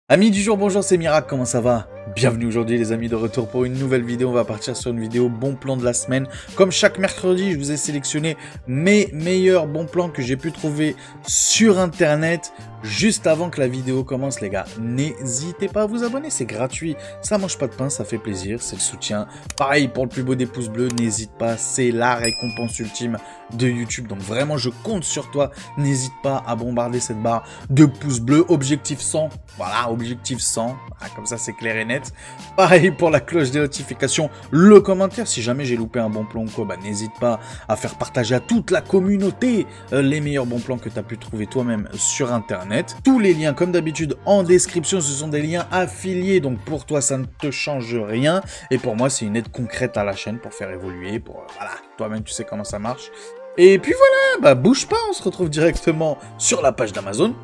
Amis du jour, bonjour, c'est Mirac, comment ça va? Bienvenue aujourd'hui les amis, de retour pour une nouvelle vidéo. On va partir sur une vidéo bon plan de la semaine. Comme chaque mercredi, je vous ai sélectionné mes meilleurs bons plans que j'ai pu trouver sur internet. Juste avant que la vidéo commence les gars, n'hésitez pas à vous abonner, c'est gratuit, ça mange pas de pain, ça fait plaisir, c'est le soutien. Pareil pour le plus beau des pouces bleus, n'hésite pas, c'est la récompense ultime de YouTube. Donc vraiment je compte sur toi, n'hésite pas à bombarder cette barre de pouces bleus. Objectif 100, voilà, objectif 100, voilà, comme ça c'est clair et net. Pareil pour la cloche des notifications, le commentaire, si jamais j'ai loupé un bon plan ou quoi, bah n'hésite pas à faire partager à toute la communauté les meilleurs bons plans que tu as pu trouver toi-même sur internet. Tous les liens, comme d'habitude, en description, ce sont des liens affiliés, donc pour toi, ça ne te change rien. Et pour moi, c'est une aide concrète à la chaîne pour faire évoluer, pour, voilà, toi-même, tu sais comment ça marche. Et puis voilà, bah bouge pas, on se retrouve directement sur la page d'Amazon.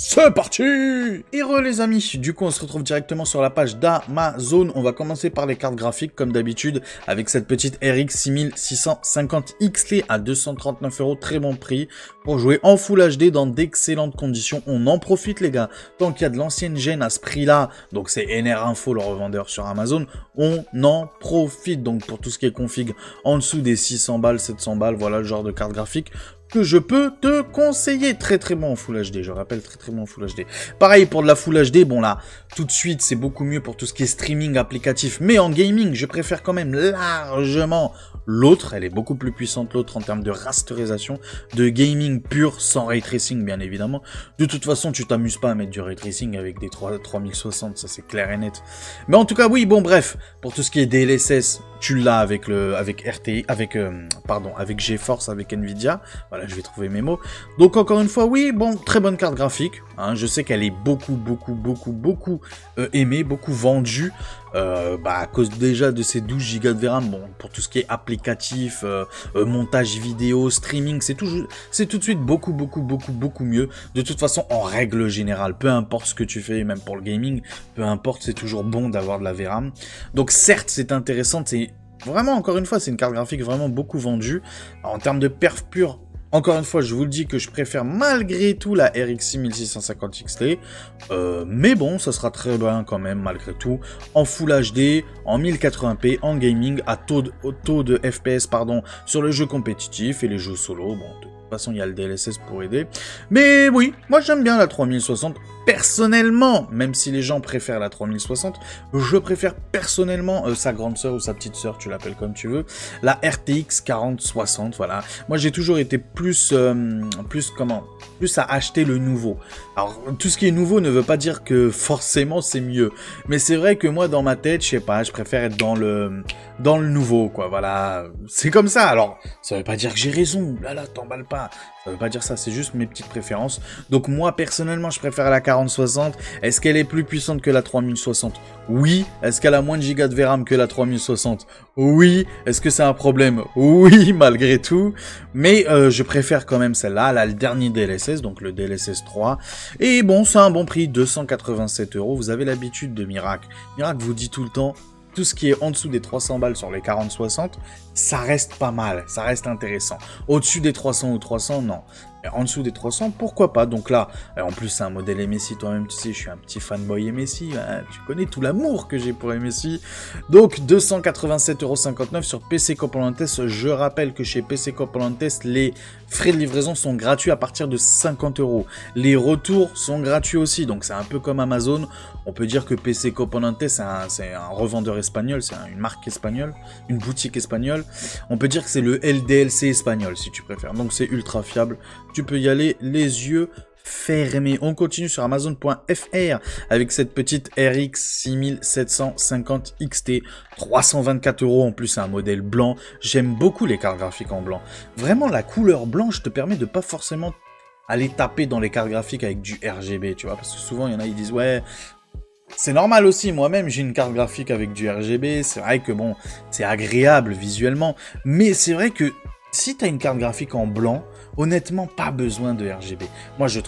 C'est parti! Et les amis, du coup on se retrouve directement sur la page d'Amazon. On va commencer par les cartes graphiques comme d'habitude avec cette petite RX 6650 XT à 239 €, très bon prix pour jouer en Full HD dans d'excellentes conditions. On en profite les gars, tant qu'il y a de l'ancienne gêne à ce prix là, donc c'est NR Info le revendeur sur Amazon, on en profite. Donc pour tout ce qui est config en dessous des 600 balles, 700 balles, voilà le genre de carte graphique que je peux te conseiller. Très très bon en Full HD, je rappelle, très très bon en Full HD. Pareil pour de la Full HD, bon là, tout de suite, c'est beaucoup mieux pour tout ce qui est streaming applicatif, mais en gaming, je préfère quand même largement l'autre. Elle est beaucoup plus puissante l'autre en termes de rasterisation, de gaming pur, sans ray tracing bien évidemment. De toute façon, tu t'amuses pas à mettre du ray tracing avec des 3060, ça c'est clair et net. Mais en tout cas, oui, bon bref, pour tout ce qui est DLSS, tu l'as avec RTX, avec GeForce, avec Nvidia. Voilà, je vais trouver mes mots. Donc encore une fois, oui, bon, très bonne carte graphique. Hein, je sais qu'elle est beaucoup aimée, beaucoup vendue. À cause déjà de ces 12 Go de VRAM, bon, pour tout ce qui est applicatif, montage vidéo, streaming, c'est tout de suite beaucoup mieux. De toute façon, en règle générale, peu importe ce que tu fais, même pour le gaming, peu importe, c'est toujours bon d'avoir de la VRAM. Donc certes, c'est intéressant, c'est vraiment, encore une fois, c'est une carte graphique vraiment beaucoup vendue. Alors, en termes de perf pure, encore une fois, je vous le dis que je préfère malgré tout la RX 6650 XT. Mais bon, ça sera très bien quand même, malgré tout. En Full HD, en 1080p, en gaming, à taux de FPS, pardon, sur les jeux compétitifs et les jeux solo. Bon, de toute façon, il y a le DLSS pour aider. Mais oui, moi j'aime bien la 3060. Personnellement, même si les gens préfèrent la 3060, je préfère personnellement sa grande sœur ou sa petite sœur, tu l'appelles comme tu veux, la RTX 4060, voilà. Moi j'ai toujours été plus à acheter le nouveau. Alors tout ce qui est nouveau ne veut pas dire que forcément c'est mieux, mais c'est vrai que moi dans ma tête, je sais pas, je préfère être dans le nouveau, quoi, voilà. C'est comme ça. Alors ça veut pas dire que j'ai raison, là t'emballes pas. Ça veut pas dire ça, c'est juste mes petites préférences. Donc moi, personnellement, je préfère la 4060. Est-ce qu'elle est plus puissante que la 3060? Oui. Est-ce qu'elle a moins de gigas de VRAM que la 3060? Oui. Est-ce que c'est un problème? Oui, malgré tout. Mais je préfère quand même celle-là. Elle a le dernier DLSS, donc le DLSS 3. Et bon, c'est un bon prix, 287 €. Vous avez l'habitude de Mirac. Mirac vous dit tout le temps, tout ce qui est en dessous des 300 balles sur les 40-60, ça reste pas mal, ça reste intéressant. Au-dessus des 300 ou 300, non. En dessous des 300, pourquoi pas? Donc là, en plus c'est un modèle MSI, toi-même tu sais, je suis un petit fanboy MSI, hein, tu connais tout l'amour que j'ai pour MSI. Donc 287,59 € sur PC Componentes. Je rappelle que chez PC Componentes, les frais de livraison sont gratuits à partir de 50 €. Les retours sont gratuits aussi, donc c'est un peu comme Amazon. On peut dire que PC Componentes, c'est un revendeur espagnol, c'est une marque espagnole, une boutique espagnole. On peut dire que c'est le LDLC espagnol, si tu préfères. Donc c'est ultra fiable. Tu peux y aller les yeux fermés. On continue sur Amazon.fr avec cette petite RX 6750 XT. 324 € en plus, c'est un modèle blanc. J'aime beaucoup les cartes graphiques en blanc. Vraiment, la couleur blanche te permet de pas forcément aller taper dans les cartes graphiques avec du RGB, tu vois. Parce que souvent, il y en a, ils disent, ouais... C'est normal aussi, moi-même j'ai une carte graphique avec du RGB, c'est vrai que bon, c'est agréable visuellement, mais c'est vrai que si tu as une carte graphique en blanc, honnêtement, pas besoin de RGB. Je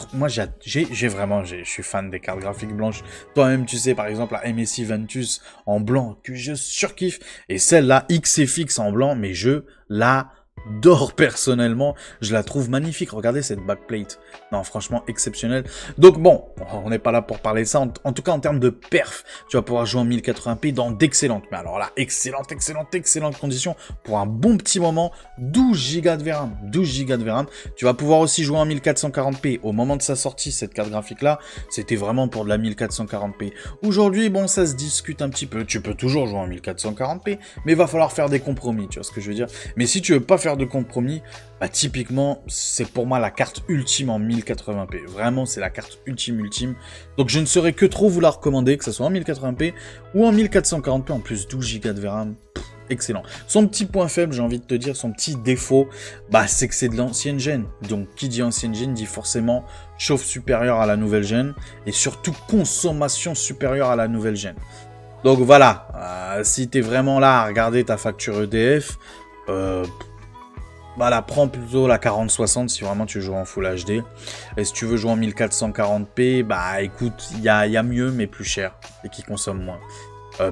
suis fan des cartes graphiques blanches. Toi-même, tu sais, par exemple, la MSI Ventus en blanc, que je surkiffe, et celle-là, XFX en blanc, mais je l'adore. j'adore personnellement, je la trouve magnifique. Regardez cette backplate. Non, franchement, exceptionnel. Donc bon, on n'est pas là pour parler de ça. En tout cas, en termes de perf, tu vas pouvoir jouer en 1080p dans d'excellentes. Mais alors là, excellentes conditions pour un bon petit moment. 12 Go de VRAM. 12 Go de VRAM. Tu vas pouvoir aussi jouer en 1440p. Au moment de sa sortie, cette carte graphique-là, c'était vraiment pour de la 1440p. Aujourd'hui, bon, ça se discute un petit peu. Tu peux toujours jouer en 1440p, mais il va falloir faire des compromis, tu vois ce que je veux dire. Mais si tu veux pas faire de compromis, bah typiquement, c'est pour moi la carte ultime en 1080p. Vraiment, c'est la carte ultime. Donc je ne saurais que trop vous la recommander, que ce soit en 1080p ou en 1440p, en plus 12 Go de VRAM. Excellent. Son petit point faible, j'ai envie de te dire, son petit défaut, bah c'est que c'est de l'ancienne gêne. Donc qui dit ancienne gêne dit forcément chauffe supérieure à la nouvelle gêne et surtout consommation supérieure à la nouvelle gêne. Donc voilà, si tu es vraiment là à regarder ta facture EDF, voilà, prends plutôt la 4060 si vraiment tu joues en Full HD. Et si tu veux jouer en 1440p, bah écoute, il y a mieux mais plus cher et qui consomme moins.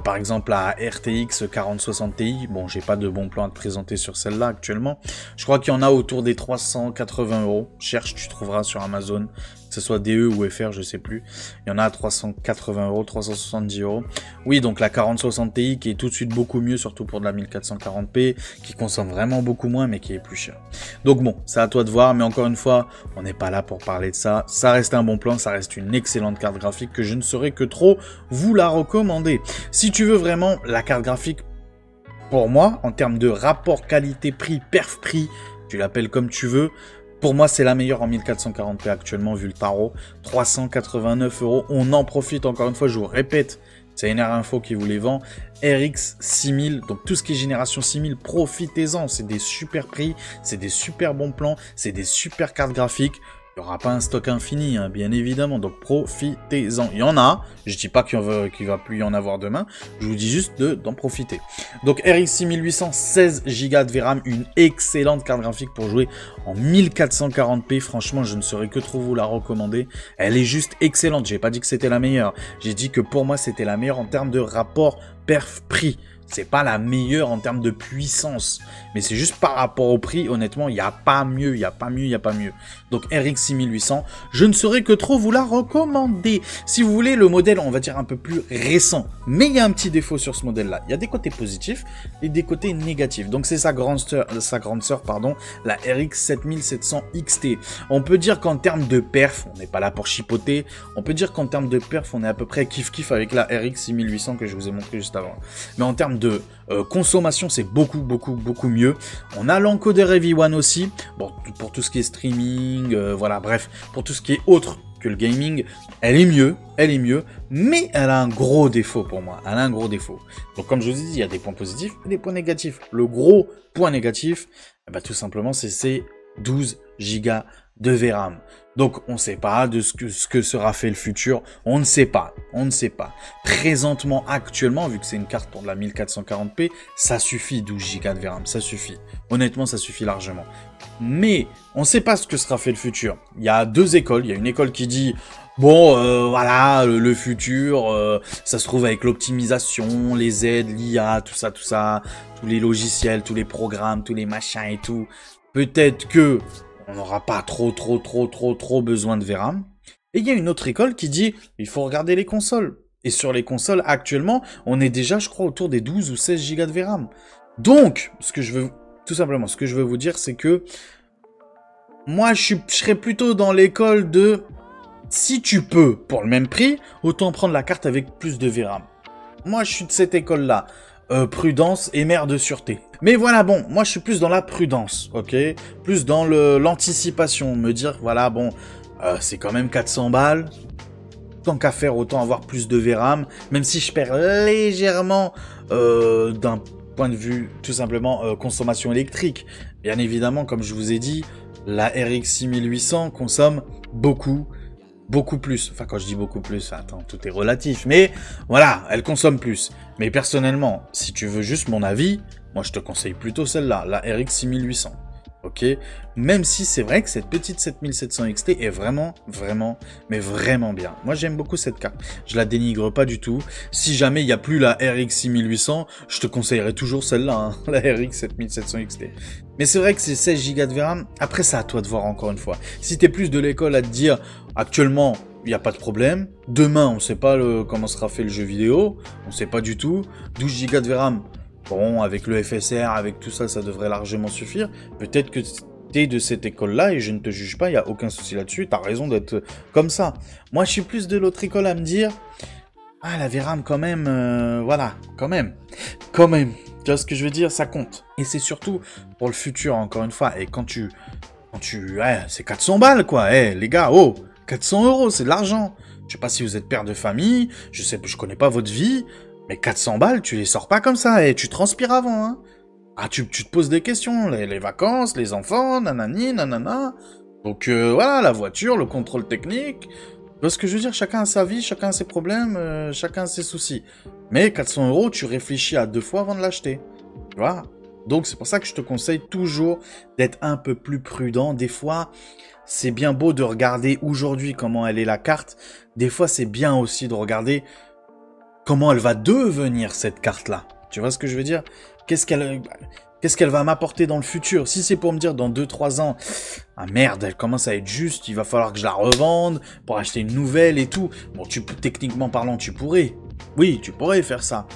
Par exemple la RTX 4060 Ti, bon j'ai pas de bon plan à te présenter sur celle-là actuellement. Je crois qu'il y en a autour des 380 €. Cherche, tu trouveras sur Amazon, que ce soit DE ou FR, je sais plus. Il y en a à 380 €, 370 €. Oui, donc la 4060 Ti qui est tout de suite beaucoup mieux, surtout pour de la 1440p, qui consomme vraiment beaucoup moins mais qui est plus cher. Donc bon, c'est à toi de voir, mais encore une fois, on n'est pas là pour parler de ça. Ça reste un bon plan, ça reste une excellente carte graphique que je ne saurais que trop vous la recommander. Si tu veux vraiment la carte graphique, pour moi, en termes de rapport qualité-prix, perf-prix, tu l'appelles comme tu veux, pour moi, c'est la meilleure en 1440p actuellement, vu le tarot. 389 €. On en profite, encore une fois, je vous répète, c'est NR Info qui vous les vend. RX 6000, donc tout ce qui est génération 6000, profitez-en. C'est des super prix, c'est des super bons plans, c'est des super cartes graphiques. Il n'y aura pas un stock infini, hein, bien évidemment, donc profitez-en. Il y en a, je dis pas qu'il va plus y en avoir demain, je vous dis juste d'en profiter. Donc RX 6800, 16 Go de VRAM, une excellente carte graphique pour jouer en 1440p. Franchement, je ne saurais que trop vous la recommander. Elle est juste excellente. J'ai pas dit que c'était la meilleure. J'ai dit que pour moi, c'était la meilleure en termes de rapport perf-prix. C'est pas la meilleure en termes de puissance, mais c'est juste par rapport au prix, honnêtement, il n'y a pas mieux, il n'y a pas mieux. Donc RX 6800, je ne saurais que trop vous la recommander. Si vous voulez le modèle, on va dire un peu plus récent, mais il y a un petit défaut sur ce modèle-là. Il y a des côtés positifs et des côtés négatifs. Donc c'est sa grande sœur, la RX 7700 XT. On peut dire qu'en termes de perf, on n'est pas là pour chipoter, on peut dire qu'en termes de perf, on est à peu près kiff-kiff avec la RX 6800 que je vous ai montré juste avant. Mais en termes de consommation, c'est beaucoup mieux. On a l'encodeur EV1 aussi, bon, pour tout ce qui est streaming, voilà, bref, pour tout ce qui est autre que le gaming, elle est mieux, mais elle a un gros défaut pour moi, Donc comme je vous ai dit, il y a des points positifs et des points négatifs. Le gros point négatif, bah, tout simplement, c'est ces 12 Go de VRAM. Donc on ne sait pas de ce que sera fait le futur, on ne sait pas. Présentement, actuellement, vu que c'est une carte pour de la 1440p, ça suffit 12 Go de VRAM, ça suffit. Honnêtement, ça suffit largement. Mais on ne sait pas ce que sera fait le futur. Il y a deux écoles, il y a une école qui dit bon, voilà, le futur, ça se trouve avec l'optimisation, les aides, l'IA, tout ça, tous les logiciels, tous les programmes, tous les machins et tout. Peut-être que on n'aura pas trop besoin de VRAM. Et il y a une autre école qui dit, il faut regarder les consoles. Et sur les consoles, actuellement, on est déjà, je crois, autour des 12 ou 16 Go de VRAM. Donc, ce que je veux vous dire, c'est que moi, je serais plutôt dans l'école de, si tu peux, pour le même prix, autant prendre la carte avec plus de VRAM. Moi, je suis de cette école-là. Prudence et mère de sûreté. Mais voilà, bon, moi je suis plus dans la prudence, ok? Plus dans l'anticipation, me dire, voilà, bon, c'est quand même 400 balles, tant qu'à faire, autant avoir plus de VRAM, même si je perds légèrement d'un point de vue, tout simplement, consommation électrique. Bien évidemment, comme je vous ai dit, la RX 6800 consomme beaucoup plus. Enfin, quand je dis beaucoup plus, attends, tout est relatif. Mais voilà, elle consomme plus. Mais personnellement, si tu veux juste mon avis, moi je te conseille plutôt celle-là, la RX 6800. ok? Même si c'est vrai que cette petite 7700 XT est vraiment, vraiment, mais vraiment bien. Moi, j'aime beaucoup cette carte. Je la dénigre pas du tout. Si jamais il n'y a plus la RX 6800, je te conseillerais toujours celle-là, hein, la RX 7700 XT. Mais c'est vrai que c'est 16 Go de VRAM. Après, c'est à toi de voir encore une fois. Si t'es plus de l'école à te dire, actuellement, il n'y a pas de problème. Demain, on ne sait pas comment sera fait le jeu vidéo. On ne sait pas du tout. 12 Go de VRAM. Bon, avec le FSR, avec tout ça, ça devrait largement suffire. Peut-être que t'es de cette école-là et je ne te juge pas, il n'y a aucun souci là-dessus. T'as raison d'être comme ça. Moi, je suis plus de l'autre école à me dire, ah, la VRAM quand même, voilà, quand même. Tu vois ce que je veux dire, ça compte. Et c'est surtout pour le futur, encore une fois. Et quand tu, c'est 400 balles, quoi. Les gars, oh, 400 €, c'est de l'argent. Je sais pas si vous êtes père de famille, je connais pas votre vie. Mais 400 balles, tu les sors pas comme ça, et tu transpires avant, hein. Ah, tu te poses des questions, les vacances, les enfants, nanani, nanana. Donc voilà, la voiture, le contrôle technique. Parce que je veux dire, chacun a sa vie, chacun a ses problèmes, chacun a ses soucis. Mais 400 €, tu réfléchis à 2 fois avant de l'acheter. Tu vois? Donc c'est pour ça que je te conseille toujours d'être un peu plus prudent. Des fois, c'est bien beau de regarder aujourd'hui comment elle est la carte. Des fois, c'est bien aussi de regarder comment elle va devenir cette carte-là. Tu vois ce que je veux dire? Qu'est-ce qu'elle va m'apporter dans le futur? Si c'est pour me dire dans 2-3 ans, ah merde, elle commence à être juste, il va falloir que je la revende pour acheter une nouvelle et tout. Bon, techniquement parlant, tu pourrais. Oui, tu pourrais faire ça.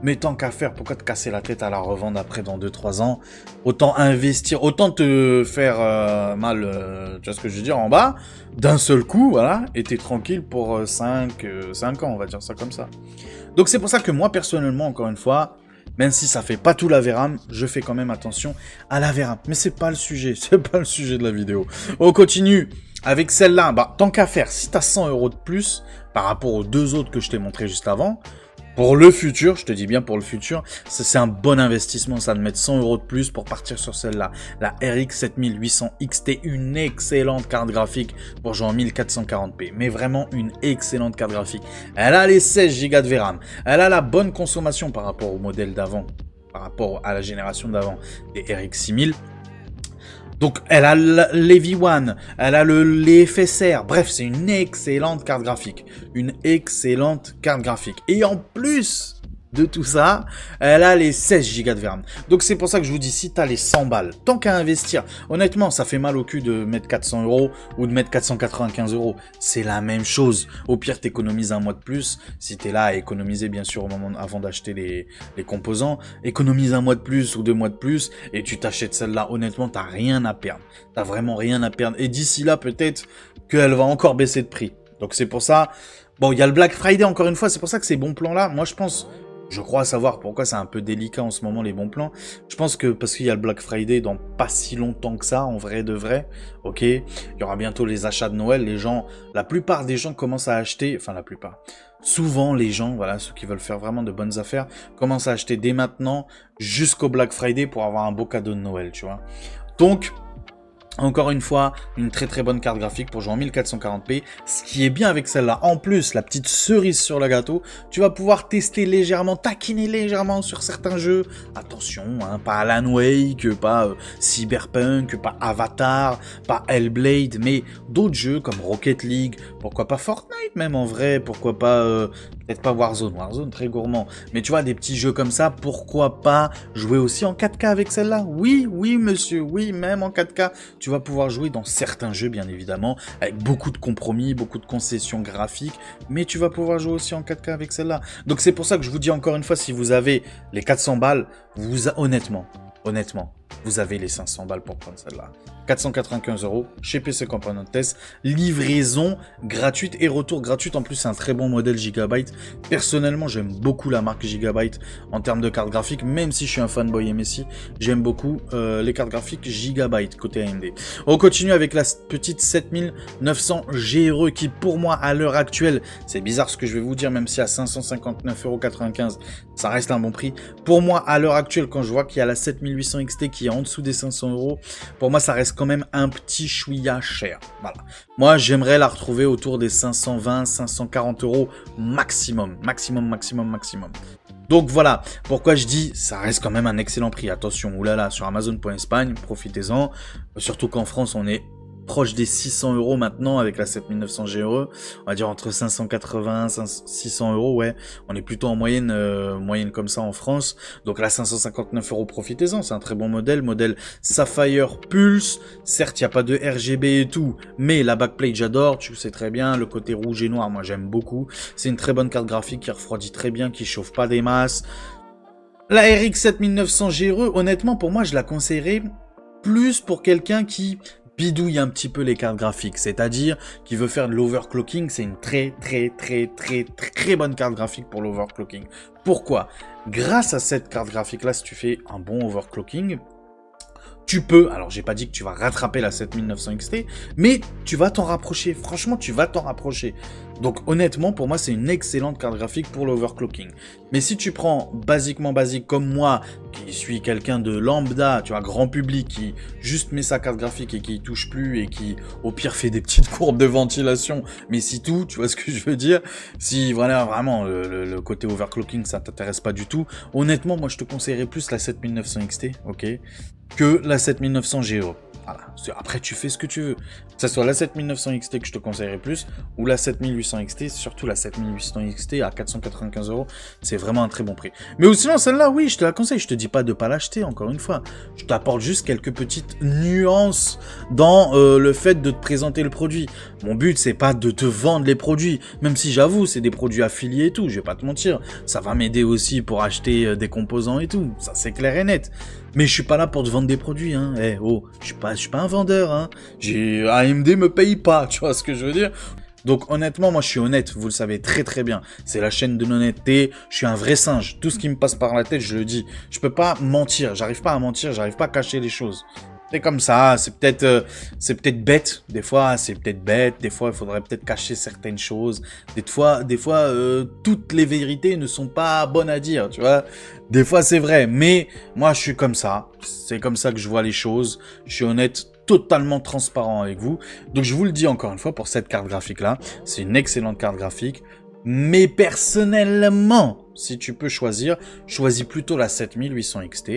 Mais tant qu'à faire, pourquoi te casser la tête à la revendre après dans 2-3 ans? Autant investir, autant te faire mal, tu vois ce que je veux dire, en bas, d'un seul coup, voilà, et t'es tranquille pour 5 ans, on va dire ça comme ça. Donc c'est pour ça que moi, personnellement, encore une fois, même si ça fait pas tout la VRAM, je fais quand même attention à la VRAM. Mais c'est pas le sujet, c'est pas le sujet de la vidéo. On continue avec celle-là. Bah, tant qu'à faire, si t'as 100 € de plus par rapport aux 2 autres que je t'ai montré juste avant, pour le futur, je te dis bien pour le futur, c'est un bon investissement, ça de mettre 100 € de plus pour partir sur celle-là. La RX 7800 XT, une excellente carte graphique pour jouer en 1440p. Mais vraiment une excellente carte graphique. Elle a les 16 Go de VRAM. Elle a la bonne consommation par rapport au modèle d'avant, par rapport à la génération d'avant des RX 6000. Donc, elle a l'EV1, elle a les FSR. Bref, c'est une excellente carte graphique. Une excellente carte graphique. Et en plus de tout ça, elle a les 16 Go de VRAM. Donc, c'est pour ça que je vous dis, si tu as les 100 balles, tant qu'à investir, honnêtement, ça fait mal au cul de mettre 400 € ou de mettre 495 €. C'est la même chose. Au pire, tu économises un mois de plus. Si tu es là à économiser, bien sûr, au moment avant d'acheter les composants, économise un mois de plus ou 2 mois de plus et tu t'achètes celle-là. Honnêtement, tu n'as rien à perdre. Tu n'as vraiment rien à perdre. Et d'ici là, peut-être qu'elle va encore baisser de prix. Donc, c'est pour ça. Bon, il y a le Black Friday, encore une fois. C'est pour ça que ces bons plans-là, moi, je pense... Je crois savoir pourquoi c'est un peu délicat en ce moment les bons plans. Je pense que parce qu'il y a le Black Friday dans pas si longtemps que ça, en vrai de vrai. Ok, il y aura bientôt les achats de Noël. Les gens, la plupart des gens commencent à acheter, enfin la plupart. Souvent les gens, voilà, ceux qui veulent faire vraiment de bonnes affaires, commencent à acheter dès maintenant jusqu'au Black Friday pour avoir un beau cadeau de Noël, tu vois. Donc encore une fois, une très très bonne carte graphique pour jouer en 1440p. Ce qui est bien avec celle-là, en plus, la petite cerise sur le gâteau, tu vas pouvoir tester légèrement, taquiner légèrement sur certains jeux. Attention, hein, pas Alan Wake, pas Cyberpunk, pas Avatar, pas Hellblade, mais d'autres jeux comme Rocket League, pourquoi pas Fortnite même en vrai, pourquoi pas, peut-être pas Warzone, Warzone très gourmand. Mais tu vois, des petits jeux comme ça, pourquoi pas jouer aussi en 4K avec celle-là? Oui, oui monsieur, oui, même en 4K. Tu vas pouvoir jouer dans certains jeux, bien évidemment, avec beaucoup de compromis, beaucoup de concessions graphiques, mais tu vas pouvoir jouer aussi en 4K avec celle-là. Donc c'est pour ça que je vous dis encore une fois, si vous avez les 400 balles, honnêtement, vous avez les 500 balles pour prendre celle-là. 495 € chez PC Component Test, livraison gratuite et retour gratuite. En plus, c'est un très bon modèle Gigabyte. Personnellement, j'aime beaucoup la marque Gigabyte en termes de cartes graphiques, même si je suis un fanboy MSI, j'aime beaucoup les cartes graphiques Gigabyte côté AMD. On continue avec la petite 7900 GRE qui, pour moi, à l'heure actuelle, c'est bizarre ce que je vais vous dire, même si à 559,95 €, ça reste un bon prix. Pour moi, à l'heure actuelle, quand je vois qu'il y a la 7800 XT qui qui est en dessous des 500 euros, pour moi, ça reste quand même un petit chouïa cher. Voilà. Moi, j'aimerais la retrouver autour des 520, 540 euros maximum. Maximum. Donc voilà, pourquoi je dis, ça reste quand même un excellent prix. Attention, oulala, sur Amazon.Espagne, profitez-en. Surtout qu'en France, on est proche des 600 euros maintenant avec la 7900 GRE. On va dire entre 580 et 600 euros, ouais. On est plutôt en moyenne, moyenne comme ça en France. Donc là, 559 euros, profitez-en. C'est un très bon modèle Sapphire Pulse. Certes, il n'y a pas de RGB et tout, mais la backplate, j'adore. Tu le sais très bien. Le côté rouge et noir, moi, j'aime beaucoup. C'est une très bonne carte graphique qui refroidit très bien, qui chauffe pas des masses. La RX 7900 GRE, honnêtement, pour moi, je la conseillerais plus pour quelqu'un qui bidouille un petit peu les cartes graphiques, c'est-à-dire qui veut faire de l'overclocking. C'est une très bonne carte graphique pour l'overclocking. Pourquoi? Grâce à cette carte graphique là, si tu fais un bon overclocking, tu peux, alors j'ai pas dit que tu vas rattraper la 7900 XT, mais tu vas t'en rapprocher, franchement tu vas t'en rapprocher. Donc honnêtement pour moi c'est une excellente carte graphique pour l'overclocking. Mais si tu prends basique comme moi, qui suis quelqu'un de lambda, tu vois, grand public, qui juste met sa carte graphique et qui y touche plus et qui au pire fait des petites courbes de ventilation, mais c'est tout, tu vois ce que je veux dire. Si voilà vraiment le côté overclocking ça t'intéresse pas du tout, honnêtement moi je te conseillerais plus la 7900 XT, ok, que la 7900 GE. Voilà. Après, tu fais ce que tu veux. Que ce soit la 7900 XT que je te conseillerais plus, ou la 7800 XT, surtout la 7800 XT à 495 euros, c'est vraiment un très bon prix. Mais ou sinon, celle-là, oui, je te la conseille. Je te dis pas de pas l'acheter, encore une fois. Je t'apporte juste quelques petites nuances dans le fait de te présenter le produit. Mon but, c'est pas de te vendre les produits, même si j'avoue, c'est des produits affiliés et tout, je vais pas te mentir. Ça va m'aider aussi pour acheter des composants et tout, ça c'est clair et net. Mais je suis pas là pour te vendre des produits, hein. Eh, oh, je suis pas un vendeur, hein. AMD me paye pas, tu vois ce que je veux dire? Donc honnêtement, moi je suis honnête, vous le savez très bien. C'est la chaîne de l'honnêteté, je suis un vrai singe. Tout ce qui me passe par la tête, je le dis. Je peux pas mentir, j'arrive pas à mentir, j'arrive pas à cacher les choses. C'est comme ça, c'est peut-être bête, des fois c'est peut-être bête, des fois il faudrait peut-être cacher certaines choses, des fois toutes les vérités ne sont pas bonnes à dire, tu vois, des fois c'est vrai, mais moi je suis comme ça, c'est comme ça que je vois les choses, je suis honnête, totalement transparent avec vous, donc je vous le dis encore une fois pour cette carte graphique là, c'est une excellente carte graphique, mais personnellement, si tu peux choisir, choisis plutôt la 7800 XT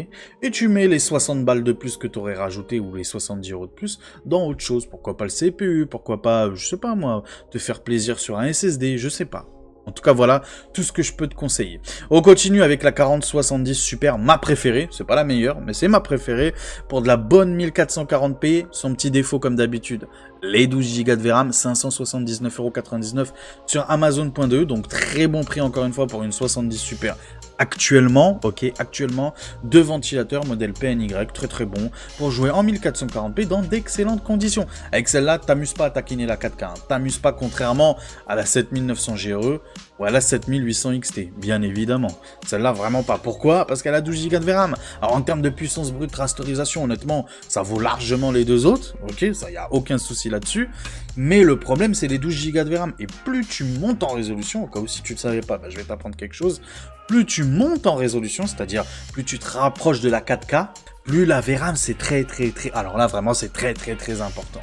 et tu mets les 60 balles de plus que tu aurais rajouté ou les 70 euros de plus dans autre chose. Pourquoi pas le CPU, pourquoi pas, je sais pas moi, te faire plaisir sur un SSD, je sais pas. En tout cas, voilà tout ce que je peux te conseiller. On continue avec la 4070 Super, ma préférée. C'est pas la meilleure, mais c'est ma préférée. Pour de la bonne 1440p, son petit défaut comme d'habitude, les 12 Go de VRAM, 579,99 € sur Amazon.de. Donc très bon prix encore une fois pour une 70 Super. Actuellement, ok, actuellement, deux ventilateurs modèle PNY, très bon, pour jouer en 1440p dans d'excellentes conditions. Avec celle-là, t'amuses pas à taquiner la 4K, hein. T'amuses pas contrairement à la 7900 GRE ou à la 7800 XT, bien évidemment. Celle-là, vraiment pas. Pourquoi? Parce qu'elle a 12 Go de VRAM. Alors en termes de puissance brute rasterisation, honnêtement, ça vaut largement les deux autres, ok, ça y a aucun souci là-dessus. Mais le problème, c'est les 12 Go de VRAM. Et plus tu montes en résolution, au cas où si tu ne le savais pas, bah, je vais t'apprendre quelque chose. Plus tu montes en résolution, c'est-à-dire plus tu te rapproches de la 4K, plus la VRAM c'est très, alors là vraiment c'est très important.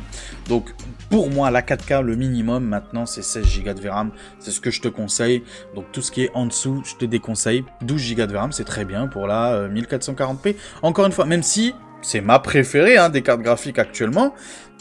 Donc pour moi la 4K le minimum maintenant c'est 16 Go de VRAM, c'est ce que je te conseille. Donc tout ce qui est en dessous je te déconseille. 12 Go de VRAM c'est très bien pour la 1440p. Encore une fois, même si c'est ma préférée hein, des cartes graphiques actuellement.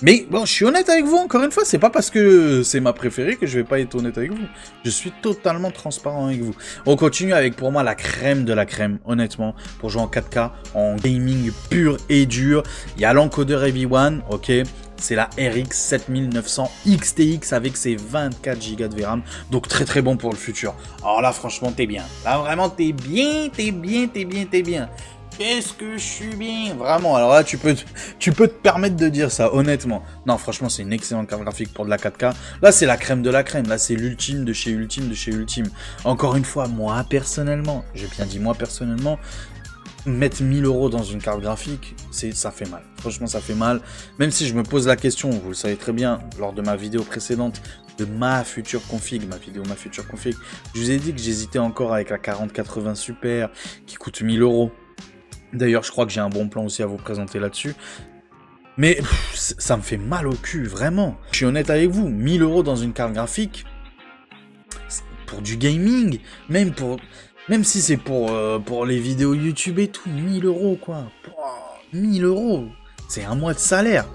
Mais bon, je suis honnête avec vous, encore une fois, c'est pas parce que c'est ma préférée que je vais pas être honnête avec vous. Je suis totalement transparent avec vous. On continue avec, pour moi, la crème de la crème, honnêtement, pour jouer en 4K, en gaming pur et dur. Il y a l'encodeur Heavy-One, ok. C'est la RX 7900 XTX avec ses 24 Go de VRAM. Donc très bon pour le futur. Alors là, franchement, t'es bien. Là, vraiment, t'es bien. Qu'est-ce que je suis bien. Vraiment, alors là, tu peux te permettre de dire ça, honnêtement. Non, franchement, c'est une excellente carte graphique pour de la 4K. Là, c'est la crème de la crème. Là, c'est l'ultime de chez Ultime. Encore une fois, moi, personnellement, j'ai bien dit moi, personnellement, mettre 1000 € dans une carte graphique, ça fait mal. Franchement, ça fait mal. Même si je me pose la question, vous le savez très bien, lors de ma vidéo précédente, de ma future config, je vous ai dit que j'hésitais encore avec la 4080 Super, qui coûte 1000 €. D'ailleurs, je crois que j'ai un bon plan aussi à vous présenter là-dessus. Mais ça me fait mal au cul, vraiment. Je suis honnête avec vous, 1000 € dans une carte graphique, pour du gaming, même si c'est pour les vidéos YouTube et tout, 1000 € quoi. 1000 €, c'est un mois de salaire.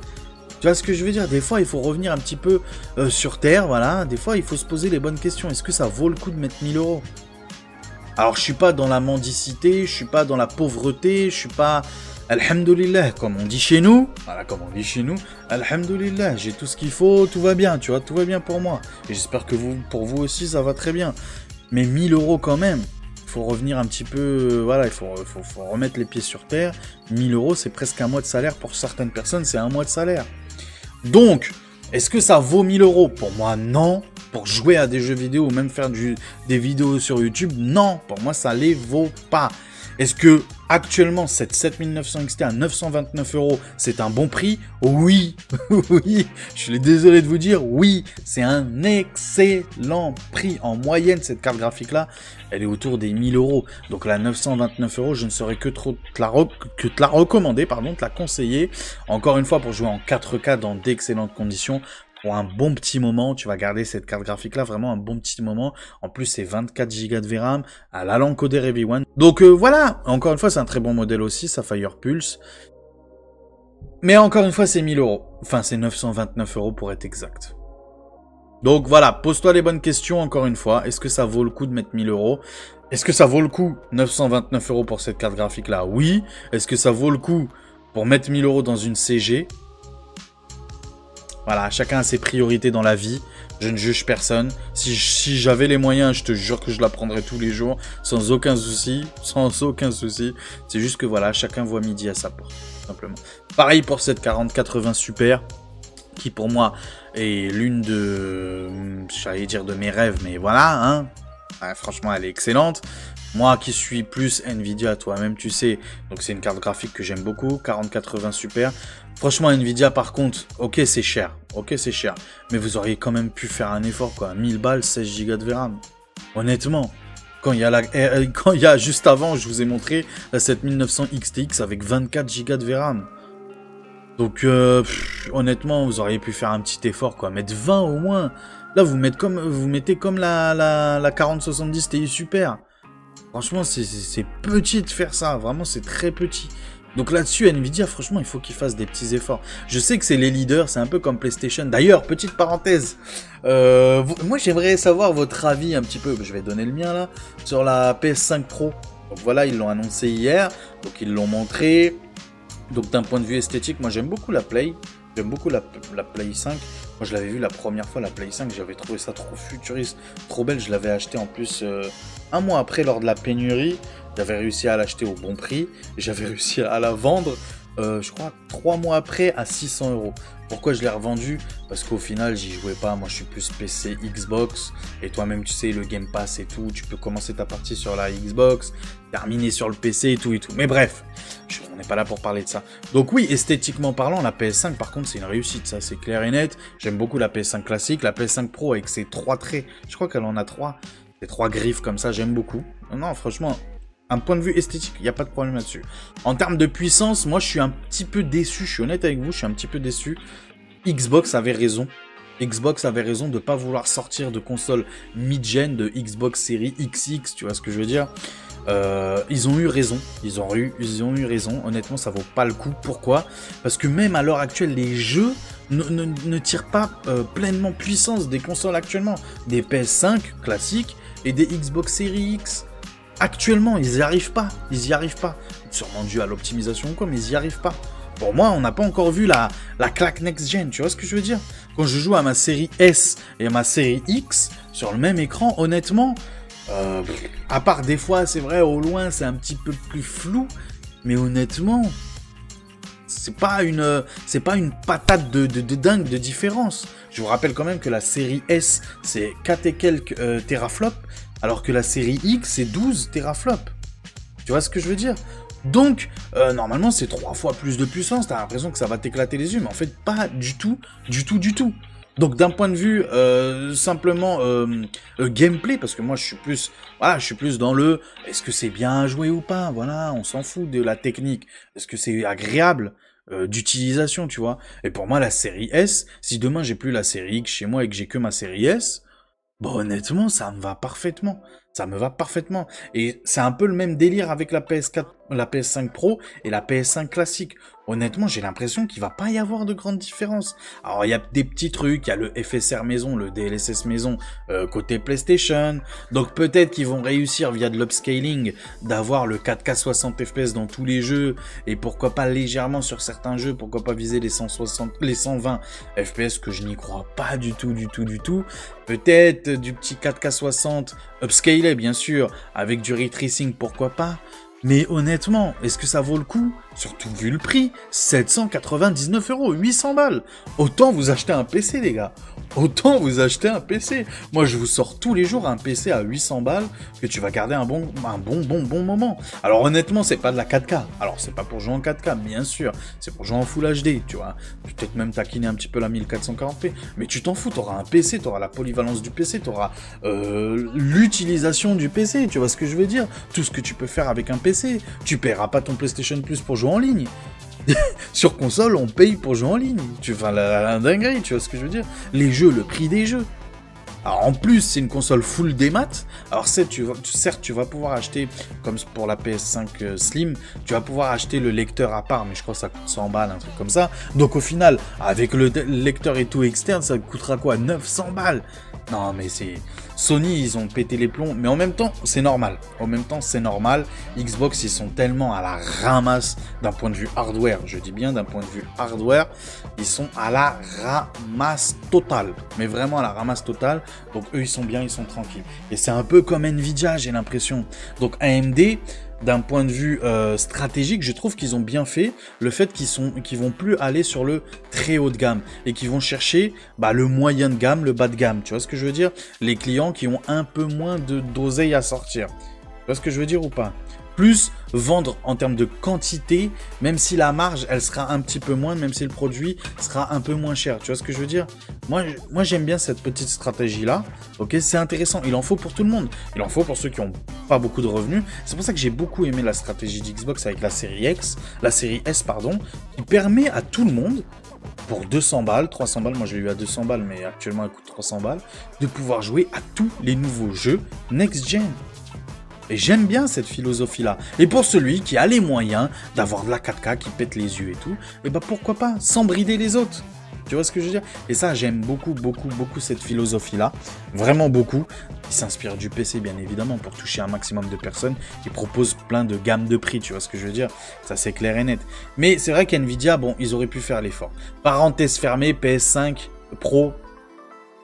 Tu vois ce que je veux dire? Des fois, il faut revenir un petit peu sur terre, voilà. Des fois, il faut se poser les bonnes questions. Est-ce que ça vaut le coup de mettre 1000 €? Alors, je suis pas dans la mendicité, je suis pas dans la pauvreté, je suis pas... Alhamdoulilah, comme on dit chez nous. Voilà, comme on dit chez nous. Alhamdoulilah, j'ai tout ce qu'il faut, tout va bien, tu vois, tout va bien pour moi. Et j'espère que pour vous aussi, ça va très bien. Mais 1000 € quand même. Il faut revenir un petit peu, voilà, il faut remettre les pieds sur terre. 1000 €, c'est presque un mois de salaire. Pour certaines personnes, c'est un mois de salaire. Donc, est-ce que ça vaut 1000 €? Pour moi, non. Pour jouer à des jeux vidéo ou même faire des vidéos sur YouTube, non. Pour moi, ça les vaut pas. Est-ce que actuellement cette 7900 XT à 929 €, c'est un bon prix? Oui, oui, je suis désolé de vous dire, oui, c'est un excellent prix. En moyenne, cette carte graphique-là, elle est autour des 1000 €. Donc la 929 €, je ne saurais que te la recommander, pardon, te la conseiller. Encore une fois, pour jouer en 4K dans d'excellentes conditions, pour un bon petit moment, tu vas garder cette carte graphique là, vraiment un bon petit moment. En plus, c'est 24 Go de VRAM à l'encoder EV1. Donc voilà, encore une fois, c'est un très bon modèle aussi, ça Fire Pulse. Mais encore une fois, c'est 1000 €. Enfin, c'est 929 € pour être exact. Donc voilà, pose-toi les bonnes questions encore une fois. Est-ce que ça vaut le coup de mettre 1000 €? Est-ce que ça vaut le coup 929 € pour cette carte graphique là? Oui. Est-ce que ça vaut le coup pour mettre 1000 € dans une CG? Voilà, chacun a ses priorités dans la vie. Je ne juge personne. Si j'avais les moyens, je te jure que je la prendrais tous les jours, sans aucun souci. Sans aucun souci. C'est juste que voilà, chacun voit midi à sa porte, tout simplement. Pareil pour cette 4080 Super, qui pour moi est l'une de... j'allais dire de mes rêves, mais voilà, hein. Ouais, franchement, elle est excellente. Moi qui suis plus Nvidia, toi-même tu sais, donc c'est une carte graphique que j'aime beaucoup, 4080 Super. Franchement, Nvidia par contre, ok c'est cher, mais vous auriez quand même pu faire un effort quoi, 1000 balles, 16 Go de VRAM. Honnêtement, quand il y a juste avant, je vous ai montré la 7900 XTX avec 24 Go de VRAM. Donc honnêtement, vous auriez pu faire un petit effort quoi, mettre 20 au moins. Là vous mettez comme la 4070 Ti Super. Franchement, c'est petit de faire ça. Vraiment, c'est très petit. Donc là-dessus, Nvidia, franchement, il faut qu'ils fassent des petits efforts. Je sais que c'est les leaders, c'est un peu comme PlayStation. D'ailleurs, petite parenthèse. Moi, j'aimerais savoir votre avis un petit peu. Je vais donner le mien là. Sur la PS5 Pro. Donc voilà, ils l'ont annoncé hier. Donc ils l'ont montré. Donc d'un point de vue esthétique, moi j'aime beaucoup la Play. J'aime beaucoup la Play 5. Moi je l'avais vu la première fois, la Play 5, j'avais trouvé ça trop futuriste, trop belle. Je l'avais acheté en plus un mois après lors de la pénurie. J'avais réussi à l'acheter au bon prix. J'avais réussi à la vendre, je crois, 3 mois après à 600 €. Pourquoi je l'ai revendu? Parce qu'au final, j'y jouais pas. Moi, je suis plus PC, Xbox. Et toi-même, tu sais, le Game Pass et tout. Tu peux commencer ta partie sur la Xbox, terminer sur le PC et tout et tout. Mais bref, on n'est pas là pour parler de ça. Donc oui, esthétiquement parlant, la PS5, par contre, c'est une réussite. Ça, c'est clair et net. J'aime beaucoup la PS5 classique. La PS5 Pro avec ses 3 traits. Je crois qu'elle en a 3. Ces 3 griffes comme ça, j'aime beaucoup. Non, franchement... Un point de vue esthétique, il n'y a pas de problème là-dessus. En termes de puissance, moi je suis un petit peu déçu, je suis honnête avec vous, je suis un petit peu déçu. Xbox avait raison. Xbox avait raison de ne pas vouloir sortir de console mid-gen, de Xbox Series XX, tu vois ce que je veux dire. Ils ont eu raison, ils ont eu raison, honnêtement ça vaut pas le coup. Pourquoi? Parce que même à l'heure actuelle, les jeux ne tirent pas pleinement puissance des consoles actuellement. Des PS5 classiques et des Xbox Series X. Actuellement, ils n'y arrivent pas. Sûrement dû à l'optimisation ou quoi, mais ils n'y arrivent pas. Pour moi, on n'a pas encore vu la claque next-gen, tu vois ce que je veux dire? Quand je joue à ma série S et à ma série X, sur le même écran, honnêtement, à part des fois, c'est vrai, au loin, c'est un petit peu plus flou, mais honnêtement, c'est pas une patate de dingue de différence. Je vous rappelle quand même que la série S, c'est 4 et quelques teraflops, alors que la série X, c'est 12 teraflops. Tu vois ce que je veux dire? Donc, normalement, c'est 3 fois plus de puissance. T'as l'impression que ça va t'éclater les yeux, mais en fait, pas du tout. Donc d'un point de vue simplement gameplay, parce que moi je suis plus, voilà, je suis plus dans le, est-ce que c'est bien à jouer ou pas, voilà, on s'en fout de la technique, est-ce que c'est agréable d'utilisation, tu vois. Et pour moi la série S, si demain j'ai plus la série X chez moi et que j'ai que ma série S, bon, honnêtement, ça me va parfaitement. Ça me va parfaitement. Et c'est un peu le même délire avec la PS4, la PS5 Pro et la PS5 classique. Honnêtement, j'ai l'impression qu'il va pas y avoir de grandes différences. Alors, il y a des petits trucs, il y a le FSR maison, le DLSS maison côté PlayStation. Donc peut-être qu'ils vont réussir via de l'upscaling d'avoir le 4K 60 FPS dans tous les jeux et pourquoi pas légèrement sur certains jeux, pourquoi pas viser les 160, les 120 FPS que je n'y crois pas du tout. Peut-être du petit 4K 60 upscalé bien sûr avec du ray tracing, pourquoi pas. Mais honnêtement, est-ce que ça vaut le coup? Surtout vu le prix, 799 €, 800 balles. Autant vous acheter un PC, les gars. Autant vous acheter un PC. Moi, je vous sors tous les jours un PC à 800 balles que tu vas garder un bon moment. Alors honnêtement, c'est pas de la 4K. Alors c'est pas pour jouer en 4K, bien sûr. C'est pour jouer en Full HD, tu vois. Peut-être même taquiner un petit peu la 1440p. Mais tu t'en fous, t'auras un PC, t'auras la polyvalence du PC, t'auras l'utilisation du PC. Tu vois ce que je veux dire? Tout ce que tu peux faire avec un PC. Tu paieras pas ton PlayStation Plus pour jouer en ligne. Sur console, on paye pour jouer en ligne. Tu fais la dinguerie, tu vois ce que je veux dire? Les jeux, le prix des jeux. Alors en plus, c'est une console full démat. Alors certes, tu vas pouvoir acheter, comme pour la PS5 Slim, tu vas pouvoir acheter le lecteur à part, mais je crois que ça coûte 100 balles, un truc comme ça. Donc au final, avec le lecteur et tout externe, ça coûtera quoi? 900 balles. Non mais c'est... Sony, ils ont pété les plombs, mais en même temps, c'est normal. Xbox, ils sont tellement à la ramasse d'un point de vue hardware. Je dis bien d'un point de vue hardware, ils sont à la ramasse totale. Mais vraiment à la ramasse totale. Donc eux, ils sont bien, ils sont tranquilles. Et c'est un peu comme Nvidia, j'ai l'impression. Donc AMD... d'un point de vue stratégique, je trouve qu'ils ont bien fait le fait qu'ils vont plus aller sur le très haut de gamme et qu'ils vont chercher le moyen de gamme, le bas de gamme. Tu vois ce que je veux dire? Les clients qui ont un peu moins d'oseille à sortir. Tu vois ce que je veux dire ou pas? Plus vendre en termes de quantité, même si la marge, elle sera un petit peu moindre, même si le produit sera un peu moins cher. Tu vois ce que je veux dire? Moi j'aime bien cette petite stratégie-là. Ok, c'est intéressant. Il en faut pour tout le monde. Il en faut pour ceux qui n'ont pas beaucoup de revenus. C'est pour ça que j'ai beaucoup aimé la stratégie d'Xbox avec la série S, pardon, qui permet à tout le monde, pour 200 balles, 300 balles, moi je l'ai eu à 200 balles, mais actuellement elle coûte 300 balles, de pouvoir jouer à tous les nouveaux jeux next-gen. Et j'aime bien cette philosophie-là. Et pour celui qui a les moyens d'avoir de la 4K qui pète les yeux et tout, et pourquoi pas, sans brider les autres. Tu vois ce que je veux dire? Et ça, j'aime beaucoup cette philosophie-là. Vraiment beaucoup. Il s'inspire du PC, bien évidemment, pour toucher un maximum de personnes. Il propose plein de gammes de prix, tu vois ce que je veux dire? Ça, c'est clair et net. Mais c'est vrai qu'NVIDIA, bon, ils auraient pu faire l'effort. Parenthèse fermée, PS5 Pro,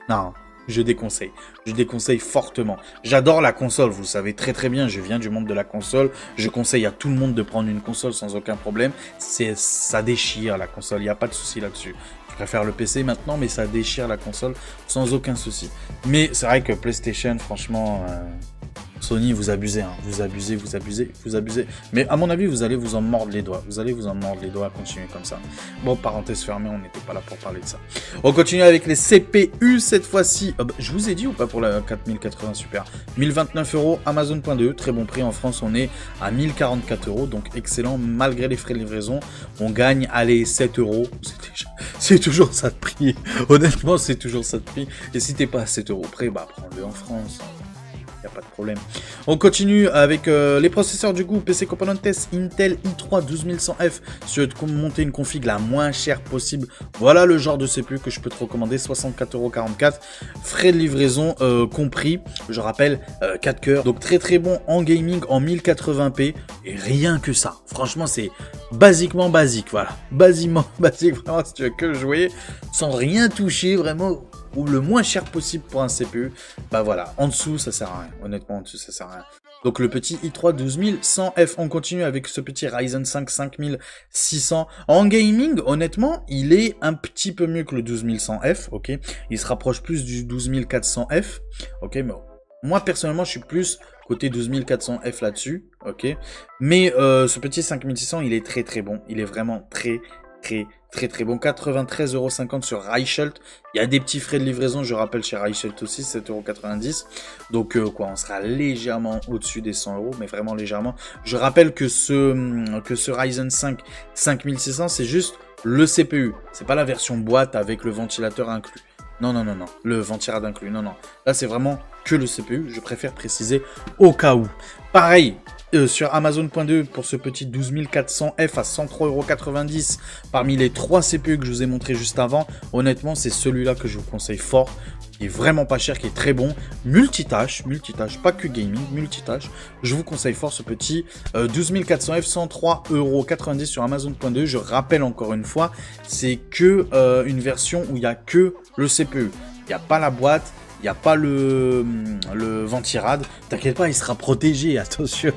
non. Je déconseille fortement. J'adore la console, vous le savez très bien, je viens du monde de la console. Je conseille à tout le monde de prendre une console sans aucun problème. Ça déchire la console, il n'y a pas de souci là-dessus. Je préfère le PC maintenant, mais ça déchire la console sans aucun souci. Mais c'est vrai que PlayStation, franchement... Sony, vous abusez, hein. Vous abusez. Mais à mon avis, vous allez vous en mordre les doigts. À continuer comme ça. Bon, parenthèse fermée, on n'était pas là pour parler de ça. On continue avec les CPU cette fois-ci. Je vous ai dit ou pas pour la 4080 Super? 1029 €, Amazon.de, très bon prix. En France, on est à 1044 €, donc excellent. Malgré les frais de livraison, on gagne, allez, 7 €. C'est toujours ça de prix. Honnêtement, c'est toujours ça de prix. Et si t'es pas à 7 € près, prends-le en France. Il n'y a pas de problème. On continue avec les processeurs du coup. PC Component Test Intel i3 12100F. Si tu veux monter une config la moins chère possible, voilà le genre de CPU que je peux te recommander. 64,44 €. Frais de livraison compris. Je rappelle 4 cœurs. Donc très bon en gaming en 1080p. Et rien que ça. Franchement, c'est basiquement basique. Voilà. Basiquement basique. Vraiment, si tu veux que jouer sans rien toucher, vraiment... ou le moins cher possible pour un CPU, voilà, en dessous ça sert à rien, honnêtement en dessous ça sert à rien. Donc le petit i3 12100F, on continue avec ce petit Ryzen 5 5600. En gaming, honnêtement, il est un petit peu mieux que le 12100F, ok. Il se rapproche plus du 12400F, ok, mais moi personnellement je suis plus côté 12400F là-dessus, ok. Mais ce petit 5600, il est très bon, il est vraiment très très bon. 93,50 € sur Reichelt. Il y a des petits frais de livraison, je rappelle, chez Reichelt aussi, 7,90 €. Donc quoi, on sera légèrement au-dessus des 100 €, mais vraiment légèrement. Je rappelle que ce Ryzen 5 5600, c'est juste le CPU. C'est pas la version boîte avec le ventilateur inclus. Non, le ventirad inclus, non. Là, c'est vraiment que le CPU, je préfère préciser au cas où. Pareil, sur Amazon.de pour ce petit 12400F à 103,90 € parmi les 3 CPU que je vous ai montré juste avant. Honnêtement, c'est celui-là que je vous conseille fort. Qui est vraiment pas cher, qui est très bon. Multitâche, pas que gaming, multitâche. Je vous conseille fort ce petit 12400F, 103,90 € sur Amazon.de. Je rappelle encore une fois, c'est que une version où il n'y a que le CPU. Il n'y a pas la boîte. Il n'y a pas le ventirad. T'inquiète pas, il sera protégé, attention,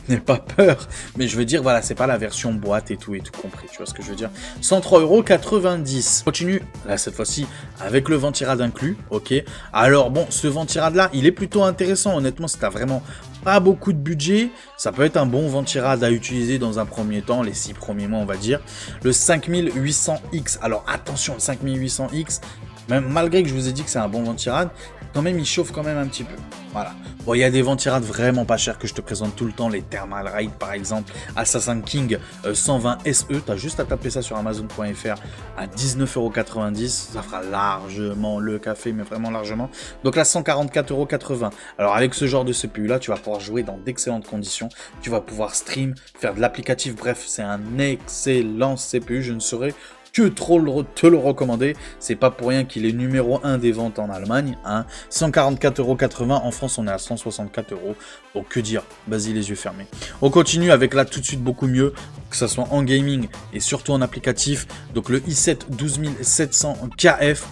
n'aie pas peur. Mais je veux dire, voilà, c'est pas la version boîte et tout compris, tu vois ce que je veux dire. 103,90 €. Continue, là, cette fois-ci, avec le ventirad inclus, ok. Alors, bon, ce ventirad-là, il est plutôt intéressant, honnêtement, si t'as vraiment pas beaucoup de budget, ça peut être un bon ventirad à utiliser dans un premier temps, les 6 premiers mois, on va dire. Le 5800X, alors attention, le 5800X, même malgré que je vous ai dit que c'est un bon ventirad, quand même il chauffe quand même un petit peu. Voilà. Bon, il y a des ventirades vraiment pas chers que je te présente tout le temps, les Thermal Raid par exemple, Assassin King 120 SE, t'as juste à taper ça sur Amazon.fr à 19,90 €, ça fera largement le café, mais vraiment largement. Donc là 144,80 €. Alors avec ce genre de CPU là, tu vas pouvoir jouer dans d'excellentes conditions, tu vas pouvoir stream, faire de l'applicatif, bref, c'est un excellent CPU, je ne saurais que trop te le recommander. C'est pas pour rien qu'il est numéro 1 des ventes en Allemagne. Hein. 144,80 €. En France, on est à 164 €. Donc, que dire? Vas-y, les yeux fermés. On continue avec là tout de suite beaucoup mieux, que ce soit en gaming et surtout en applicatif. Donc, le i7 12700 KF.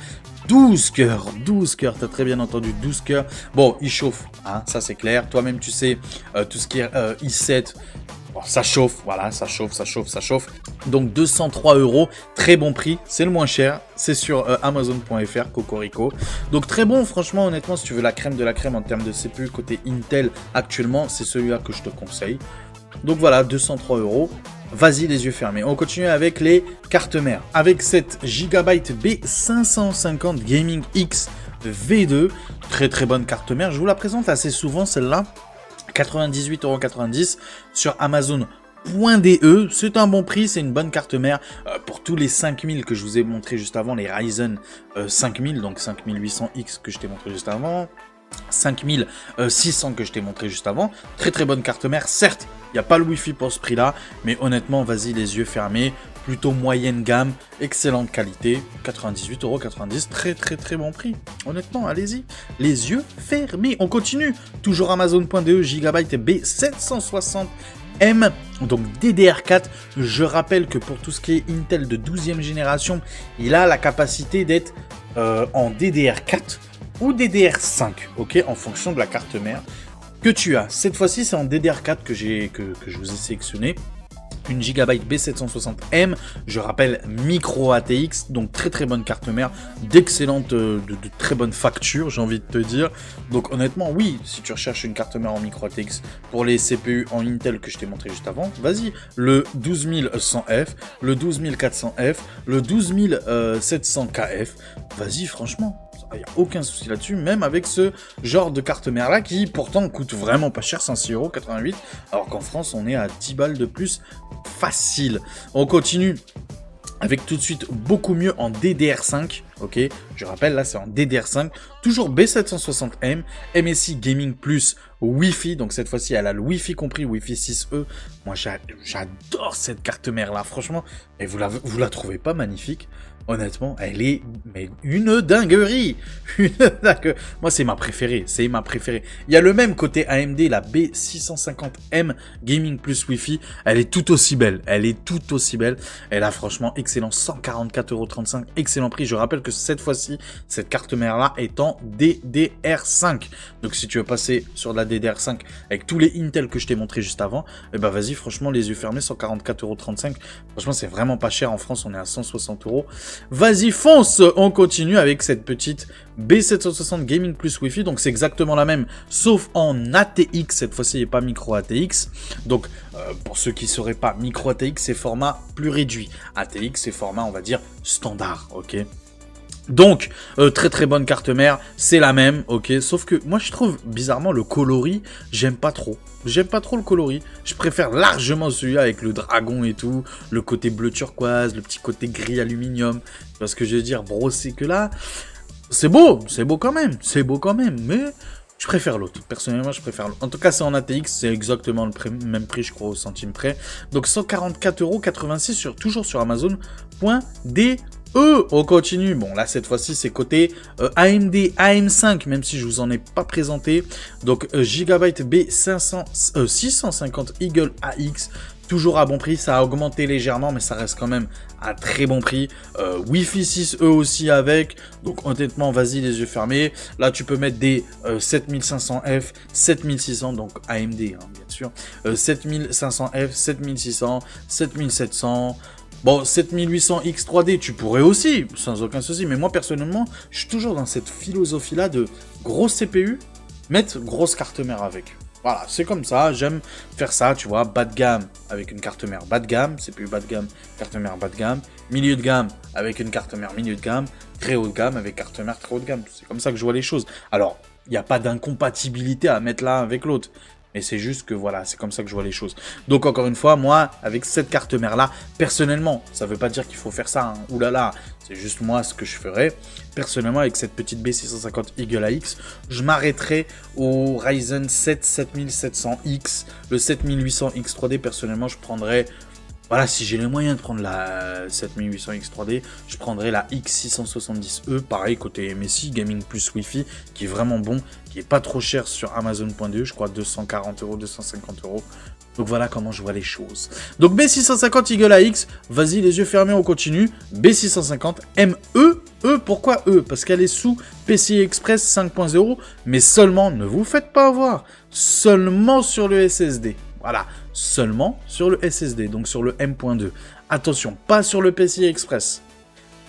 12 cœurs, t'as très bien entendu, 12 cœurs. Bon, il chauffe, hein, ça c'est clair. Toi-même, tu sais, tout ce qui est i7... Bon, ça chauffe, voilà, ça chauffe. Donc 203 €, très bon prix, c'est le moins cher, c'est sur Amazon.fr, Cocorico. Donc très bon, franchement, honnêtement, si tu veux la crème de la crème en termes de CPU côté Intel, actuellement, c'est celui-là que je te conseille. Donc voilà, 203 €. Vas-y les yeux fermés. On continue avec les cartes mères. Avec cette Gigabyte B550 Gaming X V2, très bonne carte mère. Je vous la présente assez souvent celle-là. 98,90 € sur Amazon.de, c'est un bon prix, c'est une bonne carte mère pour tous les 5000 que je vous ai montré juste avant, les Ryzen 5000, donc 5800X que je t'ai montré juste avant, 5600 que je t'ai montré juste avant, très bonne carte mère, certes, il n'y a pas le Wi-Fi pour ce prix-là, mais honnêtement, vas-y les yeux fermés, plutôt moyenne gamme, excellente qualité, 98,90 €, très bon prix. Honnêtement, allez-y, les yeux fermés. On continue, toujours Amazon.de, Gigabyte B760M, donc DDR4. Je rappelle que pour tout ce qui est Intel de 12e génération, il a la capacité d'être en DDR4 ou DDR5, ok, en fonction de la carte mère que tu as. Cette fois-ci, c'est en DDR4 que je vous ai sélectionné. Une Gigabyte B760M, je rappelle micro ATX, donc très bonne carte mère, d'excellente, de très bonne facture, j'ai envie de te dire. Donc honnêtement, oui, si tu recherches une carte mère en micro ATX pour les CPU en Intel que je t'ai montré juste avant, vas-y, le 12100F, le 12400F, le 12700KF, vas-y franchement. Il n'y a aucun souci là-dessus, même avec ce genre de carte mère là qui pourtant coûte vraiment pas cher, 106,88 €, alors qu'en France on est à 10 balles de plus facile. On continue avec tout de suite beaucoup mieux en DDR5, ok, je rappelle là c'est en DDR5, toujours B760M, MSI Gaming Plus Wi-Fi, donc cette fois-ci elle a le Wi-Fi compris, Wi-Fi 6E, moi j'adore cette carte mère là, franchement, et vous la trouvez pas magnifique? Honnêtement, elle est mais une dinguerie. Moi, c'est ma préférée. Il y a le même côté AMD, la B650M Gaming Plus Wi-Fi. Elle est tout aussi belle. Elle a franchement excellent. 144,35 €. Excellent prix. Je rappelle que cette fois-ci, cette carte mère-là est en DDR5. Donc, si tu veux passer sur de la DDR5 avec tous les Intel que je t'ai montré juste avant, eh ben, vas-y, franchement, les yeux fermés, 144,35 €. Franchement, c'est vraiment pas cher. En France, on est à 160 €. Vas-y, fonce. On continue avec cette petite B760 Gaming Plus Wi-Fi. Donc, c'est exactement la même, sauf en ATX. Cette fois-ci, il n'est pas micro ATX. Donc, pour ceux qui ne sauraient pas, micro ATX, c'est format plus réduit. ATX, c'est format, on va dire, standard, ok. Donc, très très bonne carte mère, c'est la même, ok, sauf que moi je trouve bizarrement le coloris, j'aime pas trop. J'aime pas trop le coloris, je préfère largement celui-là avec le dragon et tout, le côté bleu turquoise, le petit côté gris aluminium, parce que je veux dire, bro, c'est que là, c'est beau quand même, mais je préfère l'autre, personnellement je préfère l'autre. En tout cas c'est en ATX, c'est exactement le même prix je crois au centime près, donc 144,86 €, toujours sur Amazon.de. On continue. Bon, là, cette fois-ci, c'est côté AMD AM5, même si je vous en ai pas présenté. Donc, Gigabyte B500, 650 Eagle AX, toujours à bon prix. Ça a augmenté légèrement, mais ça reste quand même à très bon prix. Wi-Fi 6 eux aussi avec. Donc, honnêtement, vas-y, les yeux fermés. Là, tu peux mettre des 7500F, 7600, donc AMD, hein, bien sûr. 7500F, 7600, 7700... Bon, 7800X 3D, tu pourrais aussi, sans aucun souci. Mais moi, personnellement, je suis toujours dans cette philosophie-là de grosse CPU, mettre grosse carte mère avec. Voilà, c'est comme ça, j'aime faire ça, tu vois, bas de gamme avec une carte mère bas de gamme, CPU bas de gamme, carte mère bas de gamme, milieu de gamme avec une carte mère milieu de gamme, très haut de gamme avec carte mère très haut de gamme. C'est comme ça que je vois les choses. Alors, il n'y a pas d'incompatibilité à mettre l'un avec l'autre. Mais c'est juste que voilà, c'est comme ça que je vois les choses. Donc encore une fois, moi, avec cette carte mère-là, personnellement, ça ne veut pas dire qu'il faut faire ça, hein, oulala, c'est juste moi ce que je ferais. Personnellement, avec cette petite B650 Eagle AX, je m'arrêterai au Ryzen 7 7700X, le 7800X 3D, personnellement, je prendrais... Voilà, si j'ai les moyens de prendre la 7800X 3D, je prendrai la X670E, pareil, côté MSI, Gaming Plus Wi-Fi, qui est vraiment bon, qui est pas trop cher sur Amazon.de, je crois 240 €, 250 €. Donc voilà comment je vois les choses. Donc B650 Eagle AX, vas-y, les yeux fermés, on continue. B650 ME, pourquoi E? Parce qu'elle est sous PCI Express 5.0, mais seulement, ne vous faites pas avoir, seulement sur le SSD. Voilà, seulement sur le SSD, donc sur le M.2. Attention, pas sur le PCI Express.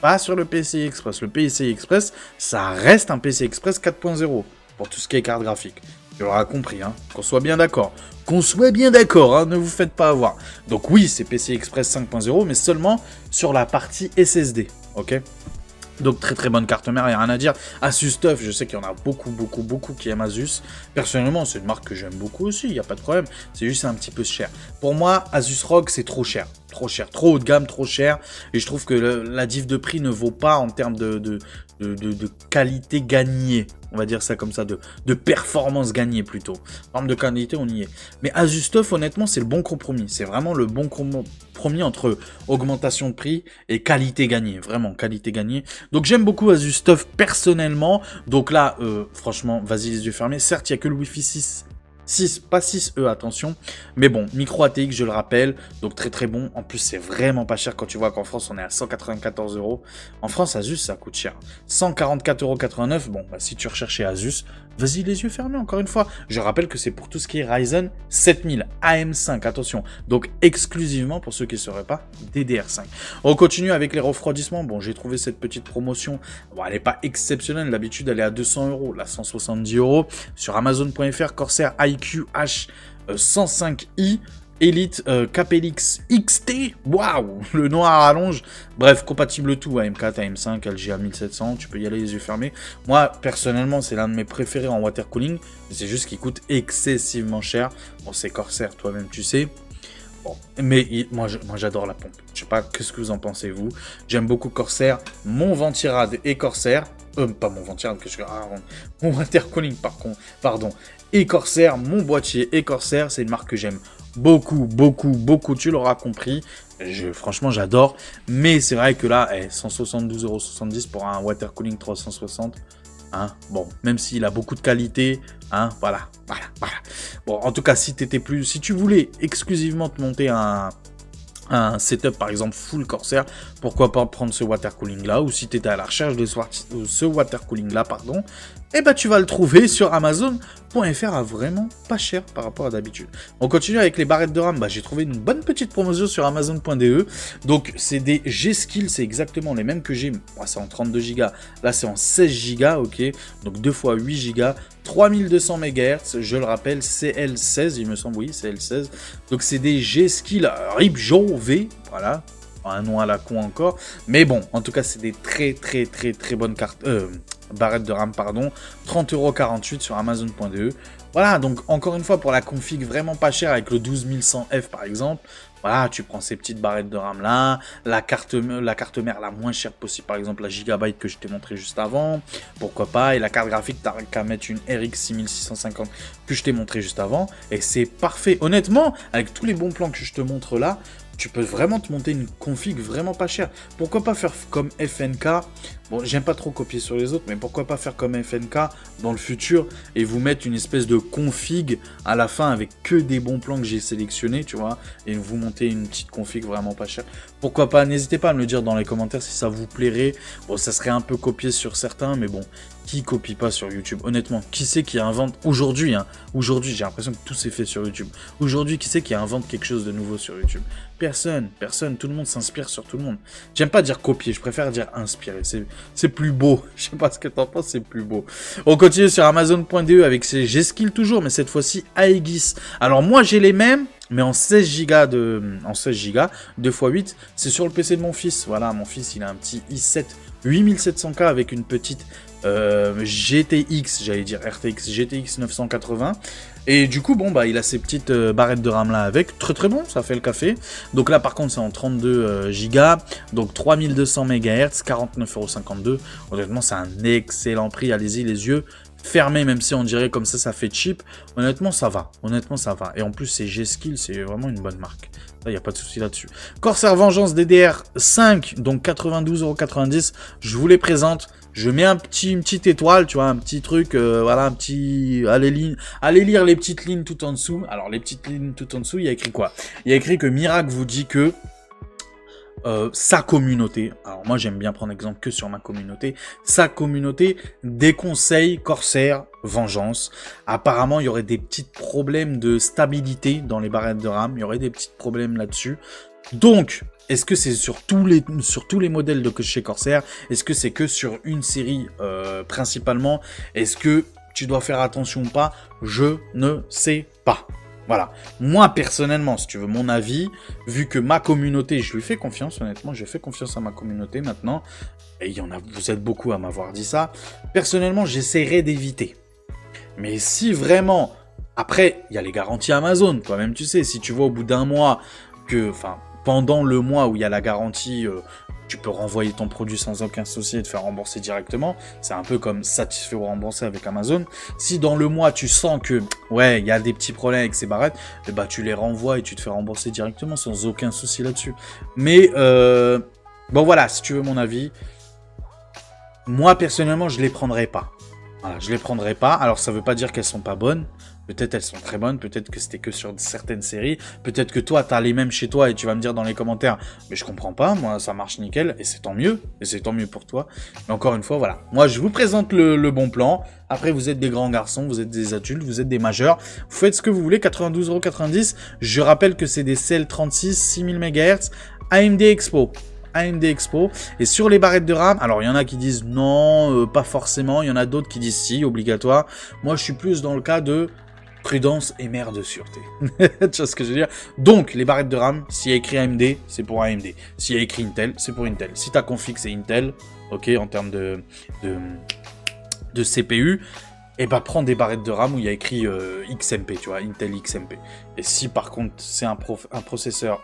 Pas sur le PCI Express. Le PCI Express, ça reste un PCI Express 4.0 pour tout ce qui est carte graphique. Tu l'auras compris, hein, qu'on soit bien d'accord. Qu'on soit bien d'accord, hein, ne vous faites pas avoir. Donc oui, c'est PCI Express 5.0, mais seulement sur la partie SSD, ok ? Donc très très bonne carte mère, il n'y a rien à dire. Asus TUF, je sais qu'il y en a beaucoup qui aiment Asus. Personnellement, c'est une marque que j'aime beaucoup aussi, il n'y a pas de problème. C'est juste un petit peu cher. Pour moi, Asus ROG, c'est trop cher. Trop haut de gamme, trop cher. Et je trouve que la diff de prix ne vaut pas en termes de qualité gagnée. On va dire ça comme ça, de performance gagnée plutôt. En termes de qualité, on y est. Mais Asus TUF, honnêtement, c'est le bon compromis. C'est vraiment le bon compromis entre augmentation de prix et qualité gagnée. Vraiment, qualité gagnée. Donc j'aime beaucoup Asus TUF personnellement. Donc là, franchement, vas-y les yeux fermés. Certes, il n'y a que le Wi-Fi 6, pas 6E, attention. Mais bon, micro ATX, je le rappelle. Donc très très bon. En plus, c'est vraiment pas cher quand tu vois qu'en France, on est à 194 €. En France, Asus, ça coûte cher. 144,89 €. Bon, bah, si tu recherchais Asus, vas-y les yeux fermés, encore une fois. Je rappelle que c'est pour tout ce qui est Ryzen 7000 AM5, attention. Donc exclusivement pour ceux qui ne seraient pas DDR5. On continue avec les refroidissements. Bon, j'ai trouvé cette petite promotion. Bon, elle n'est pas exceptionnelle. D'habitude, elle est à 200 €. Là, 170 €. Sur Amazon.fr, Corsair IQ H105i. Elite KPLX XT, waouh, le noir à rallonge. Bref, compatible tout, AM4, AM5, LGA 1700, tu peux y aller les yeux fermés. Moi, personnellement, c'est l'un de mes préférés en water cooling, mais c'est juste qu'il coûte excessivement cher. Bon, c'est Corsair, toi-même, tu sais. Bon, mais moi j'adore la pompe. Je sais pas, qu'est-ce que vous en pensez, vous? J'aime beaucoup Corsair. Mon Ventirad et Corsair. Pas mon Ventirad, que je mon water cooling, pardon. Et Corsair, mon boîtier et Corsair, c'est une marque que j'aime beaucoup, tu l'auras compris. Franchement, j'adore. Mais c'est vrai que là, 172,70 € pour un water cooling 360. Hein, bon, même s'il a beaucoup de qualité, hein, voilà. Bon, en tout cas, si tu voulais exclusivement te monter un setup, par exemple, full Corsair, pourquoi pas prendre ce water cooling là, ou si tu étais à la recherche de ce water cooling là, pardon, et bah tu vas le trouver sur Amazon.fr à vraiment pas cher par rapport à d'habitude. On continue avec les barrettes de RAM. Bah, j'ai trouvé une bonne petite promotion sur Amazon.de. Donc c'est des G-Skill, c'est exactement les mêmes que j'ai. Moi, c'est en 32 Go. Là c'est en 16 Go, ok. Donc 2 x 8 Go. 3200 MHz, je le rappelle, CL16, il me semble, oui, CL16. Donc c'est des G-Skill Ripjo V, voilà. Un nom à la con encore. Mais bon, en tout cas, c'est des très bonnes cartes. Barrettes de RAM, pardon. 30,48 € sur Amazon.de. Voilà, donc encore une fois, pour la config vraiment pas chère, avec le 12100F par exemple, voilà, tu prends ces petites barrettes de RAM là, la carte mère la moins chère possible, par exemple la Gigabyte que je t'ai montré juste avant, pourquoi pas, et la carte graphique, t'as qu'à mettre une RX 6650 que je t'ai montré juste avant, et c'est parfait. Honnêtement, avec tous les bons plans que je te montre là, tu peux vraiment te monter une config vraiment pas chère. Pourquoi pas faire comme FNK? Bon, j'aime pas trop copier sur les autres, mais pourquoi pas faire comme FNK dans le futur et vous mettre une espèce de config à la fin avec que des bons plans que j'ai sélectionnés, tu vois, et vous monter une petite config vraiment pas chère. Pourquoi pas? N'hésitez pas à me le dire dans les commentaires si ça vous plairait. Bon, ça serait un peu copié sur certains, mais bon, qui copie pas sur YouTube? Honnêtement, qui c'est qui invente aujourd'hui, hein? Aujourd'hui, j'ai l'impression que tout s'est fait sur YouTube. Aujourd'hui, qui c'est qui invente quelque chose de nouveau sur YouTube? Personne, tout le monde s'inspire sur tout le monde. J'aime pas dire copier, je préfère dire inspirer. C'est plus beau. Je sais pas ce que t'en penses, c'est plus beau. On continue sur Amazon.de avec ces G-Skill toujours, mais cette fois-ci Aegis. Alors moi j'ai les mêmes, mais en 16 Go 2 x 8, c'est sur le PC de mon fils. Voilà, mon fils il a un petit i7 8700K avec une petite GTX, j'allais dire RTX, GTX 980. Et du coup, bon, bah, il a ces petites barrettes de RAM là avec. Très bon, ça fait le café. Donc là, par contre, c'est en 32 Go. Donc 3200 MHz, 49,52 €. Honnêtement, c'est un excellent prix. Allez-y, les yeux fermés, même si on dirait comme ça fait cheap. Honnêtement, ça va. Honnêtement, ça va. Et en plus, c'est G-Skill, c'est vraiment une bonne marque. Il n'y a pas de souci là-dessus. Corsair Vengeance DDR5, donc 92,90 €. Je vous les présente. Je mets une petite étoile, tu vois, un petit truc, voilà, un petit... Allez lire les petites lignes tout en dessous. Alors, les petites lignes tout en dessous, il y a écrit quoi? Il y a écrit que Mirac vous dit que sa communauté, alors moi j'aime bien prendre exemple que sur ma communauté, sa communauté déconseille Corsair Vengeance. Apparemment, il y aurait des petits problèmes de stabilité dans les barrettes de RAM, il y aurait des petits problèmes là-dessus. Donc, est-ce que c'est sur tous les modèles de chez Corsair? Est-ce que c'est que sur une série principalement? Est-ce que tu dois faire attention ou pas? Je ne sais pas. Voilà. Moi, personnellement, si tu veux mon avis, vu que ma communauté, je lui fais confiance, honnêtement, je fais confiance à ma communauté maintenant, et il y en a, vous êtes beaucoup à m'avoir dit ça, personnellement, j'essaierai d'éviter. Mais si vraiment... Après, il y a les garanties Amazon, toi-même, tu sais, si tu vois au bout d'un mois que... Enfin, pendant le mois où il y a la garantie... tu peux renvoyer ton produit sans aucun souci et te faire rembourser directement. C'est un peu comme satisfait ou remboursé avec Amazon. Si dans le mois, tu sens que, ouais, il y a des petits problèmes avec ces barrettes, eh ben, tu les renvoies et tu te fais rembourser directement sans aucun souci là-dessus. Mais, bon voilà, si tu veux mon avis, moi, personnellement, je les prendrai pas. Voilà, je les prendrai pas. Alors, ça veut pas dire qu'elles sont pas bonnes. Peut-être elles sont très bonnes, peut-être que c'était que sur certaines séries, peut-être que toi, t'as les mêmes chez toi et tu vas me dire dans les commentaires, mais je comprends pas, moi, ça marche nickel, et c'est tant mieux pour toi. Mais encore une fois, voilà. Moi, je vous présente le bon plan. Après, vous êtes des grands garçons, vous êtes des adultes, vous êtes des majeurs. Vous faites ce que vous voulez, 92,90 €. Je rappelle que c'est des CL36, 6000 MHz, AMD Expo. Et sur les barrettes de RAM, alors il y en a qui disent non, pas forcément, il y en a d'autres qui disent si, obligatoire. Moi, je suis plus dans le cas de prudence et mère de sûreté. Tu vois ce que je veux dire? Donc, les barrettes de RAM, s'il y a écrit AMD, c'est pour AMD. S'il y a écrit Intel, c'est pour Intel. Si ta config, c'est Intel, ok, en termes de CPU, et bah prends des barrettes de RAM où il y a écrit XMP, tu vois, Intel XMP. Et si par contre c'est un processeur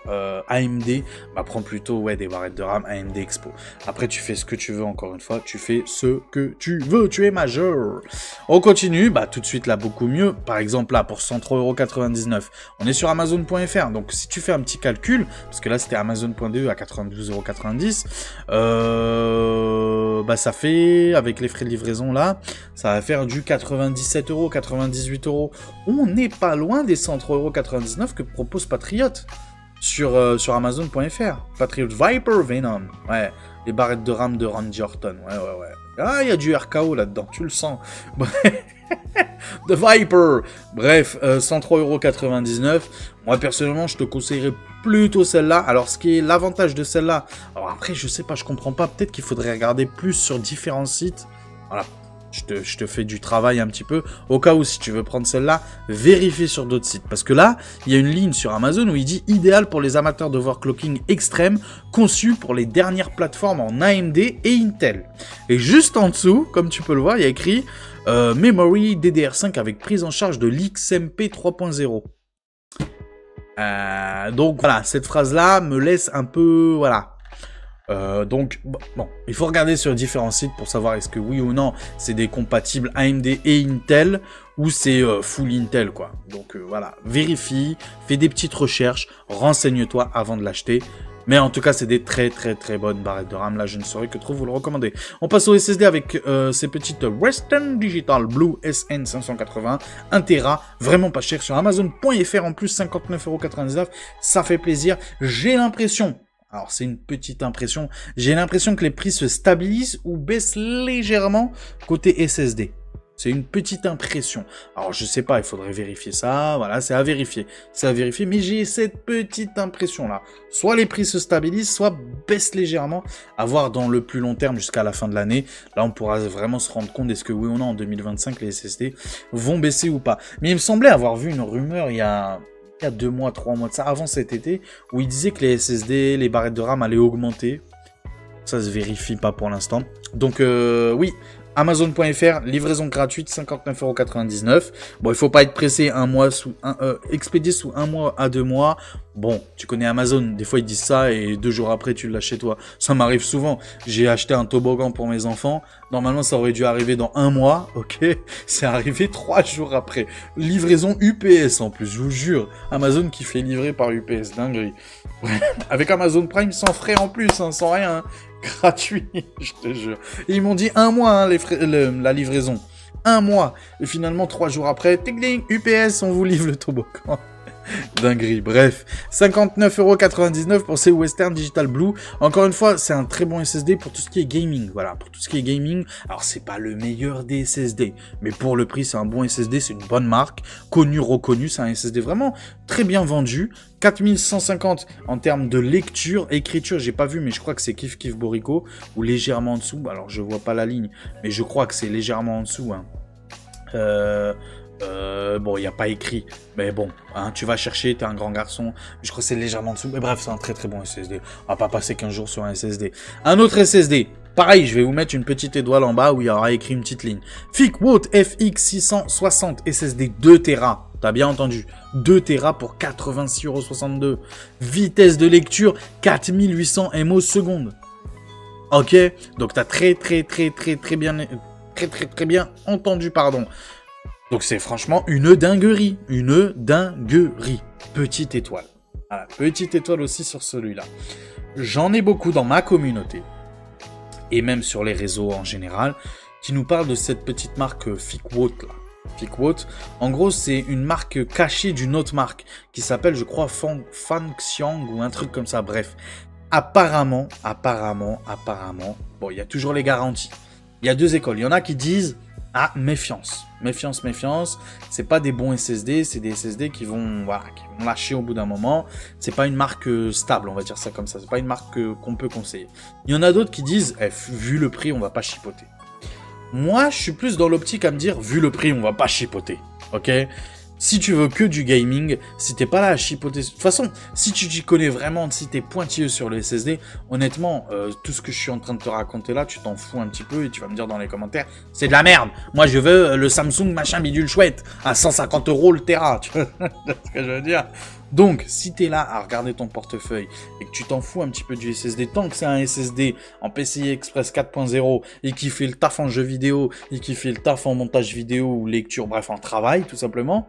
AMD, bah prends plutôt ouais, des barrettes de RAM AMD Expo. Après tu fais ce que tu veux, encore une fois, tu fais ce que tu veux, tu es majeur. On continue, bah tout de suite là beaucoup mieux. Par exemple là pour 103,99 €, on est sur Amazon.fr. Donc si tu fais un petit calcul, parce que là c'était Amazon.de à 92,90 €, bah ça fait, avec les frais de livraison là, ça va faire du 97 €, 98 €. On n'est pas loin des 103,99 € que propose Patriot sur Amazon.fr. Patriot Viper Venom. Ouais, les barrettes de RAM de Randy Orton. Ouais. Ah, il y a du RKO là-dedans, tu le sens. The Viper. Bref, 103,99 €. Moi, personnellement, je te conseillerais plutôt celle-là. Alors, ce qui est l'avantage de celle-là... Alors après, je sais pas, je comprends pas. Peut-être qu'il faudrait regarder plus sur différents sites. Voilà. Je te fais du travail un petit peu. Au cas où, si tu veux prendre celle-là, vérifie sur d'autres sites. Parce que là, il y a une ligne sur Amazon où il dit « Idéal pour les amateurs d'overclocking extrême, conçu pour les dernières plateformes en AMD et Intel. » Et juste en dessous, comme tu peux le voir, il y a écrit Memory DDR5 avec prise en charge de l'XMP 3.0. Donc voilà, cette phrase-là me laisse un peu... Voilà. Donc, bon, il faut regarder sur différents sites pour savoir est-ce que oui ou non, c'est des compatibles AMD et Intel, ou c'est full Intel, quoi. Donc, voilà, vérifie, fais des petites recherches, renseigne-toi avant de l'acheter. Mais en tout cas, c'est des très bonnes barrettes de RAM. Là, je ne saurais que trop vous le recommander. On passe au SSD avec ces petites Western Digital Blue SN580, 1 Tera, vraiment pas cher sur Amazon.fr en plus, 59,99 €. Ça fait plaisir. J'ai l'impression... Alors, c'est une petite impression. J'ai l'impression que les prix se stabilisent ou baissent légèrement côté SSD. C'est une petite impression. Alors, je sais pas, il faudrait vérifier ça. Voilà, c'est à vérifier. C'est à vérifier, mais j'ai cette petite impression-là. Soit les prix se stabilisent, soit baissent légèrement. À voir dans le plus long terme jusqu'à la fin de l'année. Là, on pourra vraiment se rendre compte est-ce que oui ou non, en 2025, les SSD vont baisser ou pas. Mais il me semblait avoir vu une rumeur il y a 2 mois, 3 mois de ça, avant cet été, où il disait que les SSD, les barrettes de RAM allaient augmenter. Ça se vérifie pas pour l'instant. Donc oui, Amazon.fr, livraison gratuite, 59,99 €. Bon, il faut pas être pressé, expédié sous 1 mois à 2 mois. Bon, tu connais Amazon, des fois ils disent ça et 2 jours après tu l'as chez toi. Ça m'arrive souvent. J'ai acheté un toboggan pour mes enfants. Normalement, ça aurait dû arriver dans 1 mois. Ok, c'est arrivé 3 jours après. Livraison UPS en plus, je vous jure. Amazon qui fait livrer par UPS, dinguerie. Avec Amazon Prime sans frais en plus, hein, sans rien. Hein. Gratuit, je te jure. Et ils m'ont dit 1 mois, hein, la livraison. 1 mois. Et finalement, 3 jours après, tic ding, UPS, on vous livre le toboggan. Dinguerie, bref. 59,99 € pour ces Western Digital Blue. Encore une fois, c'est un très bon SSD pour tout ce qui est gaming. Voilà, pour tout ce qui est gaming. Alors, c'est pas le meilleur des SSD. Mais pour le prix, c'est un bon SSD. C'est une bonne marque. Connu, reconnu. C'est un SSD vraiment très bien vendu. 4150 en termes de lecture. Écriture, j'ai pas vu, mais je crois que c'est Kif Kif Borico. Ou légèrement en dessous. Alors, je vois pas la ligne. Mais je crois que c'est légèrement en dessous. Hein. Bon, il n'y a pas écrit, mais bon, hein, tu vas chercher, t'es un grand garçon, je crois que c'est légèrement en dessous, mais bref, c'est un très bon SSD, on va pas passer 15 jours sur un SSD. Un autre SSD, pareil, je vais vous mettre une petite étoile en bas où il y aura écrit une petite ligne. FICWOT FX660 SSD 2 Tera, t'as bien entendu, 2 Tera pour 86,62 €, vitesse de lecture 4800 MO seconde. Ok, donc t'as très bien entendu, pardon. Donc c'est franchement une dinguerie. Petite étoile. Voilà, petite étoile aussi sur celui-là. J'en ai beaucoup dans ma communauté, et même sur les réseaux en général, qui nous parlent de cette petite marque FICWOT là. FICWOT, en gros c'est une marque cachée d'une autre marque, qui s'appelle je crois Fanxiang ou un truc comme ça, bref. Apparemment, bon il y a toujours les garanties. Il y a 2 écoles, il y en a qui disent ah, méfiance, c'est pas des bons SSD, c'est des SSD qui vont lâcher au bout d'un moment, c'est pas une marque stable, on va dire ça comme ça, c'est pas une marque qu'on peut conseiller. Il y en a d'autres qui disent, vu le prix, on va pas chipoter. Moi, je suis plus dans l'optique à me dire, vu le prix, on va pas chipoter, ok ? Si tu veux que du gaming, si t'es pas là à chipoter... De toute façon, si tu t'y connais vraiment, si t'es pointilleux sur le SSD, honnêtement, tout ce que je suis en train de te raconter là, tu t'en fous un petit peu et tu vas me dire dans les commentaires, c'est de la merde. Moi, je veux le Samsung machin bidule chouette à 150 € le Tera. Tu vois ce que je veux dire ? Donc, si t'es là à regarder ton portefeuille et que tu t'en fous un petit peu du SSD, tant que c'est un SSD en PCI Express 4.0 et qui fait le taf en jeu vidéo et qui fait le taf en montage vidéo ou lecture, bref, en travail, tout simplement,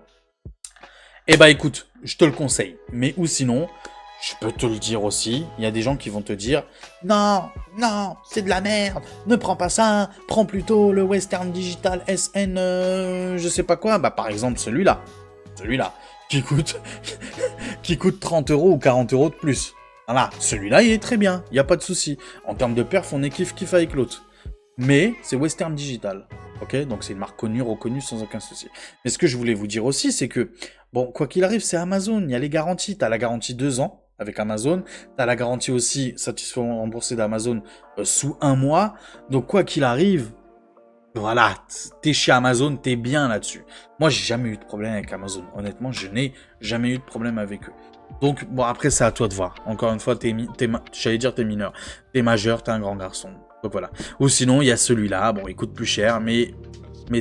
eh ben écoute, je te le conseille. Mais ou sinon, je peux te le dire aussi, il y a des gens qui vont te dire « Non, c'est de la merde, ne prends pas ça, prends plutôt le Western Digital SN je sais pas quoi. » Bah par exemple celui-là, qui coûte 30 € ou 40 € de plus. Voilà, celui-là il est très bien, il n'y a pas de souci. En termes de perf, on est kiff avec l'autre. mais c'est Western Digital. Ok, donc c'est une marque connue, reconnue sans aucun souci. Mais ce que je voulais vous dire aussi, c'est que, bon, quoi qu'il arrive, c'est Amazon, il y a les garanties. Tu as la garantie 2 ans avec Amazon, tu as la garantie aussi satisfaction remboursée d'Amazon sous 1 mois. Donc quoi qu'il arrive, voilà, t'es chez Amazon, t'es bien là-dessus. Moi, j'ai jamais eu de problème avec Amazon. Honnêtement, je n'ai jamais eu de problème avec eux. Donc, bon, après, c'est à toi de voir. Encore une fois, j'allais dire t'es mineur. T'es majeur, t'es un grand garçon. Donc voilà. Ou sinon, il y a celui-là. Bon, il coûte plus cher, mais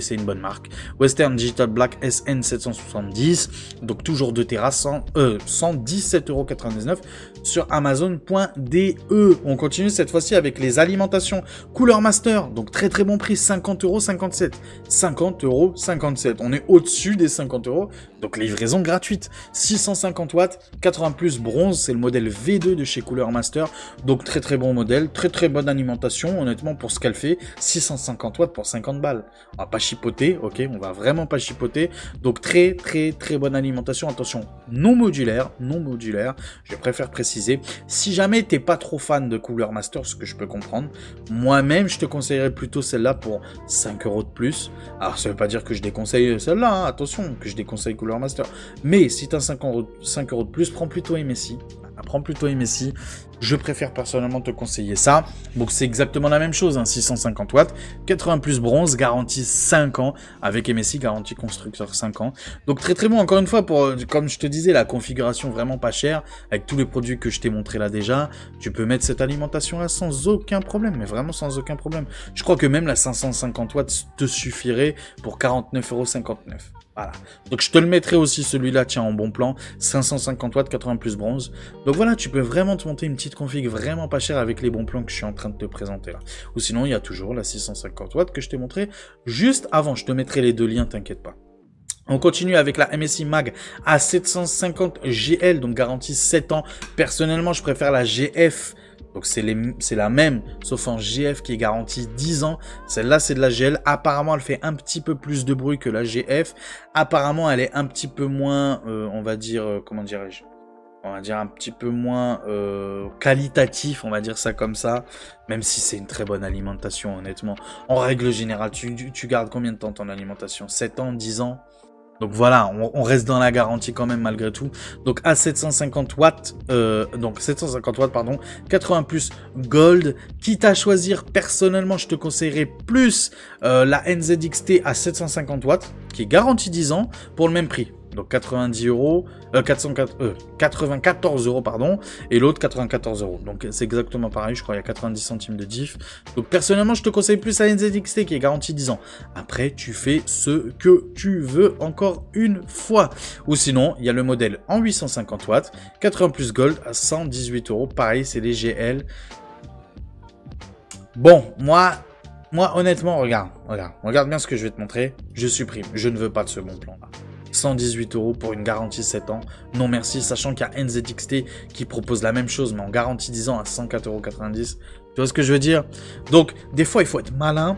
c'est une bonne marque. Western Digital Black SN770. Donc toujours 2 Tera, 117,99 € sur Amazon.de. On continue cette fois-ci avec les alimentations Cooler Master. Donc très très bon prix, 50,57 €. 50,57 €. On est au-dessus des 50 €. Donc livraison gratuite. 650 watts, 80 plus bronze. C'est le modèle V2 de chez Cooler Master. Donc très très bon modèle. Très très bonne alimentation. Honnêtement, pour ce qu'elle fait, 650 watts pour 50 balles. On va pas chipoter, ok, on va vraiment pas chipoter. Donc très très très bonne alimentation. Attention, non modulaire, je préfère préciser. Si jamais t'es pas trop fan de Cooler Master, ce que je peux comprendre, moi-même je te conseillerais plutôt celle-là pour 5 € de plus. Alors ça veut pas dire que je déconseille celle-là, hein, attention, que je déconseille Cooler Master. Mais si t'as 5 € de plus, prends plutôt MSI. Je préfère personnellement te conseiller ça. Donc c'est exactement la même chose, hein, 650 watts, 80 plus bronze, garantie 5 ans, avec MSI, garantie constructeur 5 ans. Donc très très bon, encore une fois, pour, comme je te disais, la configuration vraiment pas chère, avec tous les produits que je t'ai montré là déjà, tu peux mettre cette alimentation là sans aucun problème, mais vraiment sans aucun problème. Je crois que même la 550 watts te suffirait pour 49,59 €. Voilà. Donc je te le mettrai aussi celui-là, tiens, en bon plan, 550 watts, 80 plus bronze. Donc voilà, tu peux vraiment te monter une petite config vraiment pas chère avec les bons plans que je suis en train de te présenter là. Ou sinon, il y a toujours la 650 watts que je t'ai montré juste avant. Je te mettrai les 2 liens, t'inquiète pas. On continue avec la MSI Mag A750 GL, donc garantie 7 ans. Personnellement, je préfère la GF. Donc c'est la même, sauf en GF qui est garantie 10 ans. Celle-là, c'est de la GL. Apparemment, elle fait un petit peu plus de bruit que la GF. Apparemment, elle est un petit peu moins, on va dire, comment dirais-je, on va dire un petit peu moins qualitatif, on va dire ça comme ça. Même si c'est une très bonne alimentation, honnêtement. En règle générale, tu gardes combien de temps ton alimentation? 7 ans, 10 ans? Donc voilà, on reste dans la garantie quand même malgré tout. Donc à 750 watts, 80 plus Gold. Quitte à choisir, personnellement, je te conseillerais plus la NZXT à 750 watts, qui est garantie 10 ans, pour le même prix. Donc 90 €, 94 €, pardon, et l'autre 94 €. Donc c'est exactement pareil, je crois qu'il y a 90 centimes de diff. Donc personnellement, je te conseille plus la NZXT qui est garantie 10 ans. Après, tu fais ce que tu veux encore une fois. Ou sinon, il y a le modèle en 850 watts, 80 plus Gold à 118 €. Pareil, c'est les GL. Bon, moi honnêtement, regarde bien ce que je vais te montrer. Je supprime, je ne veux pas de ce bon plan là. 118 € pour une garantie 7 ans. Non merci, sachant qu'il y a NZXT qui propose la même chose, mais en garantie 10 ans à 104,90 €. Tu vois ce que je veux dire? Donc, des fois, il faut être malin.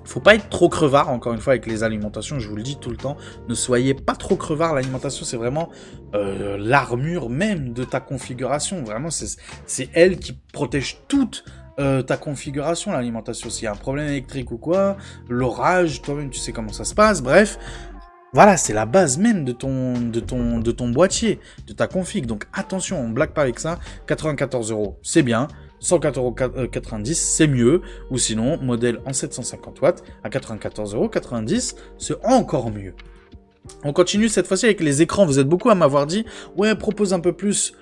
Faut pas être trop crevard, encore une fois, avec les alimentations, je vous le dis tout le temps. Ne soyez pas trop crevard. L'alimentation, c'est vraiment l'armure même de ta configuration. Vraiment, c'est elle qui protège toute ta configuration, l'alimentation. S'il y a un problème électrique ou quoi, l'orage, toi-même, tu sais comment ça se passe. Bref. Voilà, c'est la base même de ton boîtier, de ta config. Donc attention, on ne blague pas avec ça. 94 €, c'est bien. 104,90 €, c'est mieux. Ou sinon, modèle en 750 watts à 94,90 €, c'est encore mieux. On continue cette fois-ci avec les écrans. Vous êtes beaucoup à m'avoir dit, ouais, propose un peu plus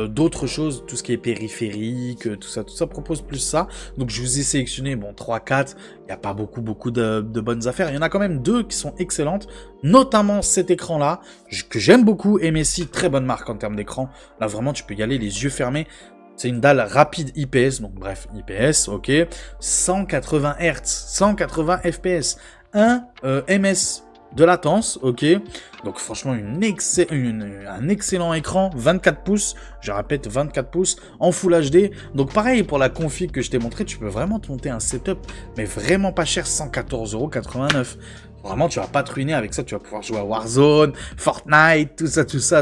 d'autres choses, tout ce qui est périphérique, tout ça propose plus ça. Donc je vous ai sélectionné, bon, 3-4, il n'y a pas beaucoup de bonnes affaires. Il y en a quand même 2 qui sont excellentes, notamment cet écran-là, que j'aime beaucoup, MSI, très bonne marque en termes d'écran. Là, vraiment, tu peux y aller les yeux fermés. C'est une dalle rapide IPS, donc bref, IPS, ok. 180 Hz, 180 FPS, 1 ms de latence, ok. Donc franchement, un excellent écran, 24 pouces, je répète 24 pouces, en Full HD. Donc pareil, pour la config que je t'ai montré, tu peux vraiment te monter un setup, mais vraiment pas cher, 114,89 €. Vraiment, tu vas pas te ruiner avec ça, tu vas pouvoir jouer à Warzone, Fortnite, tout ça,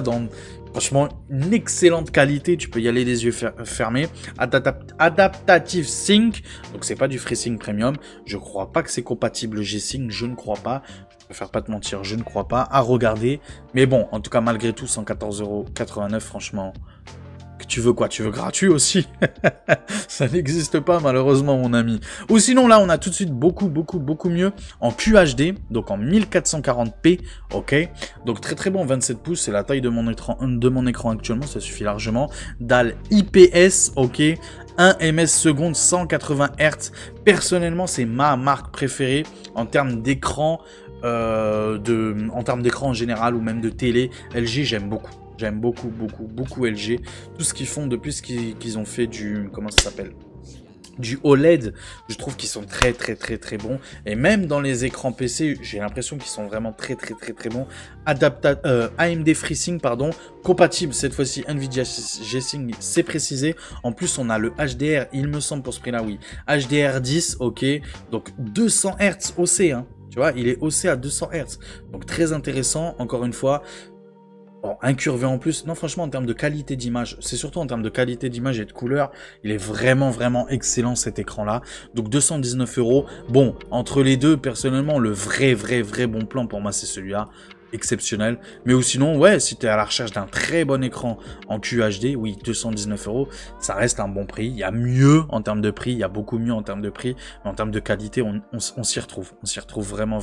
Franchement, une excellente qualité. Tu peux y aller les yeux fermés. Adaptative Sync. Donc, c'est pas du FreeSync Premium. Je crois pas que c'est compatible G-Sync. Je ne crois pas. Je préfère pas te mentir. Je ne crois pas. À regarder. Mais bon, en tout cas, malgré tout, 114,89 €, franchement. Tu veux quoi? Tu veux gratuit aussi? Ça n'existe pas malheureusement mon ami. Ou sinon là on a tout de suite beaucoup mieux en QHD, donc en 1440p, ok. Donc très bon, 27 pouces, c'est la taille de mon écran actuellement, ça suffit largement. Dalle IPS, ok. 1 ms seconde, 180 Hz. Personnellement c'est ma marque préférée en termes d'écran, en termes d'écran en général ou même de télé. LG j'aime beaucoup. J'aime beaucoup LG. Tout ce qu'ils font depuis qu'ils ont fait du... Comment ça s'appelle? Du OLED, je trouve qu'ils sont très bons. Et même dans les écrans PC, j'ai l'impression qu'ils sont vraiment très bons. AMD FreeSync, pardon, compatible cette fois-ci Nvidia G-Sync, c'est précisé. En plus, on a le HDR, il me semble pour ce prix-là, oui. HDR 10, ok. Donc 200 Hz OC, hein. Tu vois, il est OC à 200 Hz. Donc très intéressant, encore une fois. Bon, incurvé en plus. Non, franchement, en termes de qualité d'image, c'est surtout en termes de qualité d'image et de couleur, il est vraiment excellent cet écran-là. Donc 219 €. Bon, entre les deux, personnellement, le vrai bon plan pour moi, c'est celui-là. Exceptionnel. Mais ou sinon, ouais, si tu es à la recherche d'un très bon écran en QHD, oui, 219 €, ça reste un bon prix. Il y a mieux en termes de prix, il y a beaucoup mieux en termes de prix, mais en termes de qualité, on s'y retrouve. On s'y retrouve vraiment.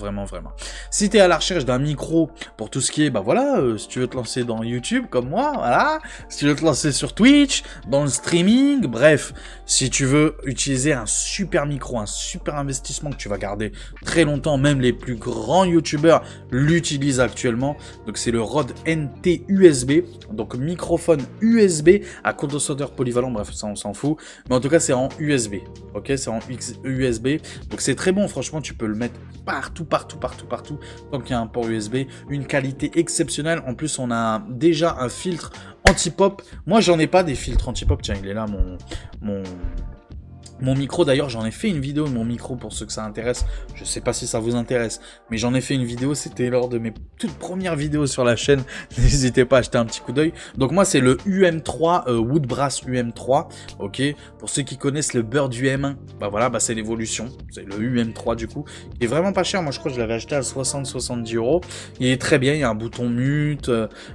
Si tu es à la recherche d'un micro pour tout ce qui est, bah voilà, si tu veux te lancer dans YouTube comme moi, voilà, si tu veux te lancer sur Twitch, dans le streaming, bref, si tu veux utiliser un super micro, un super investissement que tu vas garder très longtemps, même les plus grands YouTubeurs l'utilisent actuellement. Donc c'est le Rode NT USB, donc microphone USB à condenseur polyvalent, bref ça on s'en fout, mais en tout cas c'est en USB, ok, c'est en USB, donc c'est très bon, franchement tu peux le mettre partout, tant qu'il y a un port USB, une qualité exceptionnelle. En plus on a déjà un filtre anti-pop, moi j'en ai pas des filtres anti-pop, tiens il est là mon micro, d'ailleurs, j'en ai fait une vidéo de mon micro pour ceux que ça intéresse. Je sais pas si ça vous intéresse, mais j'en ai fait une vidéo. C'était lors de mes toutes premières vidéos sur la chaîne. N'hésitez pas à jeter un petit coup d'œil. Donc moi, c'est le UM3, Woodbrass UM3. Ok. Pour ceux qui connaissent le Bird UM1, bah voilà, bah c'est l'évolution. C'est le UM3 du coup. Il est vraiment pas cher. Moi, je crois que je l'avais acheté à 60-70 €. Il est très bien. Il y a un bouton mute.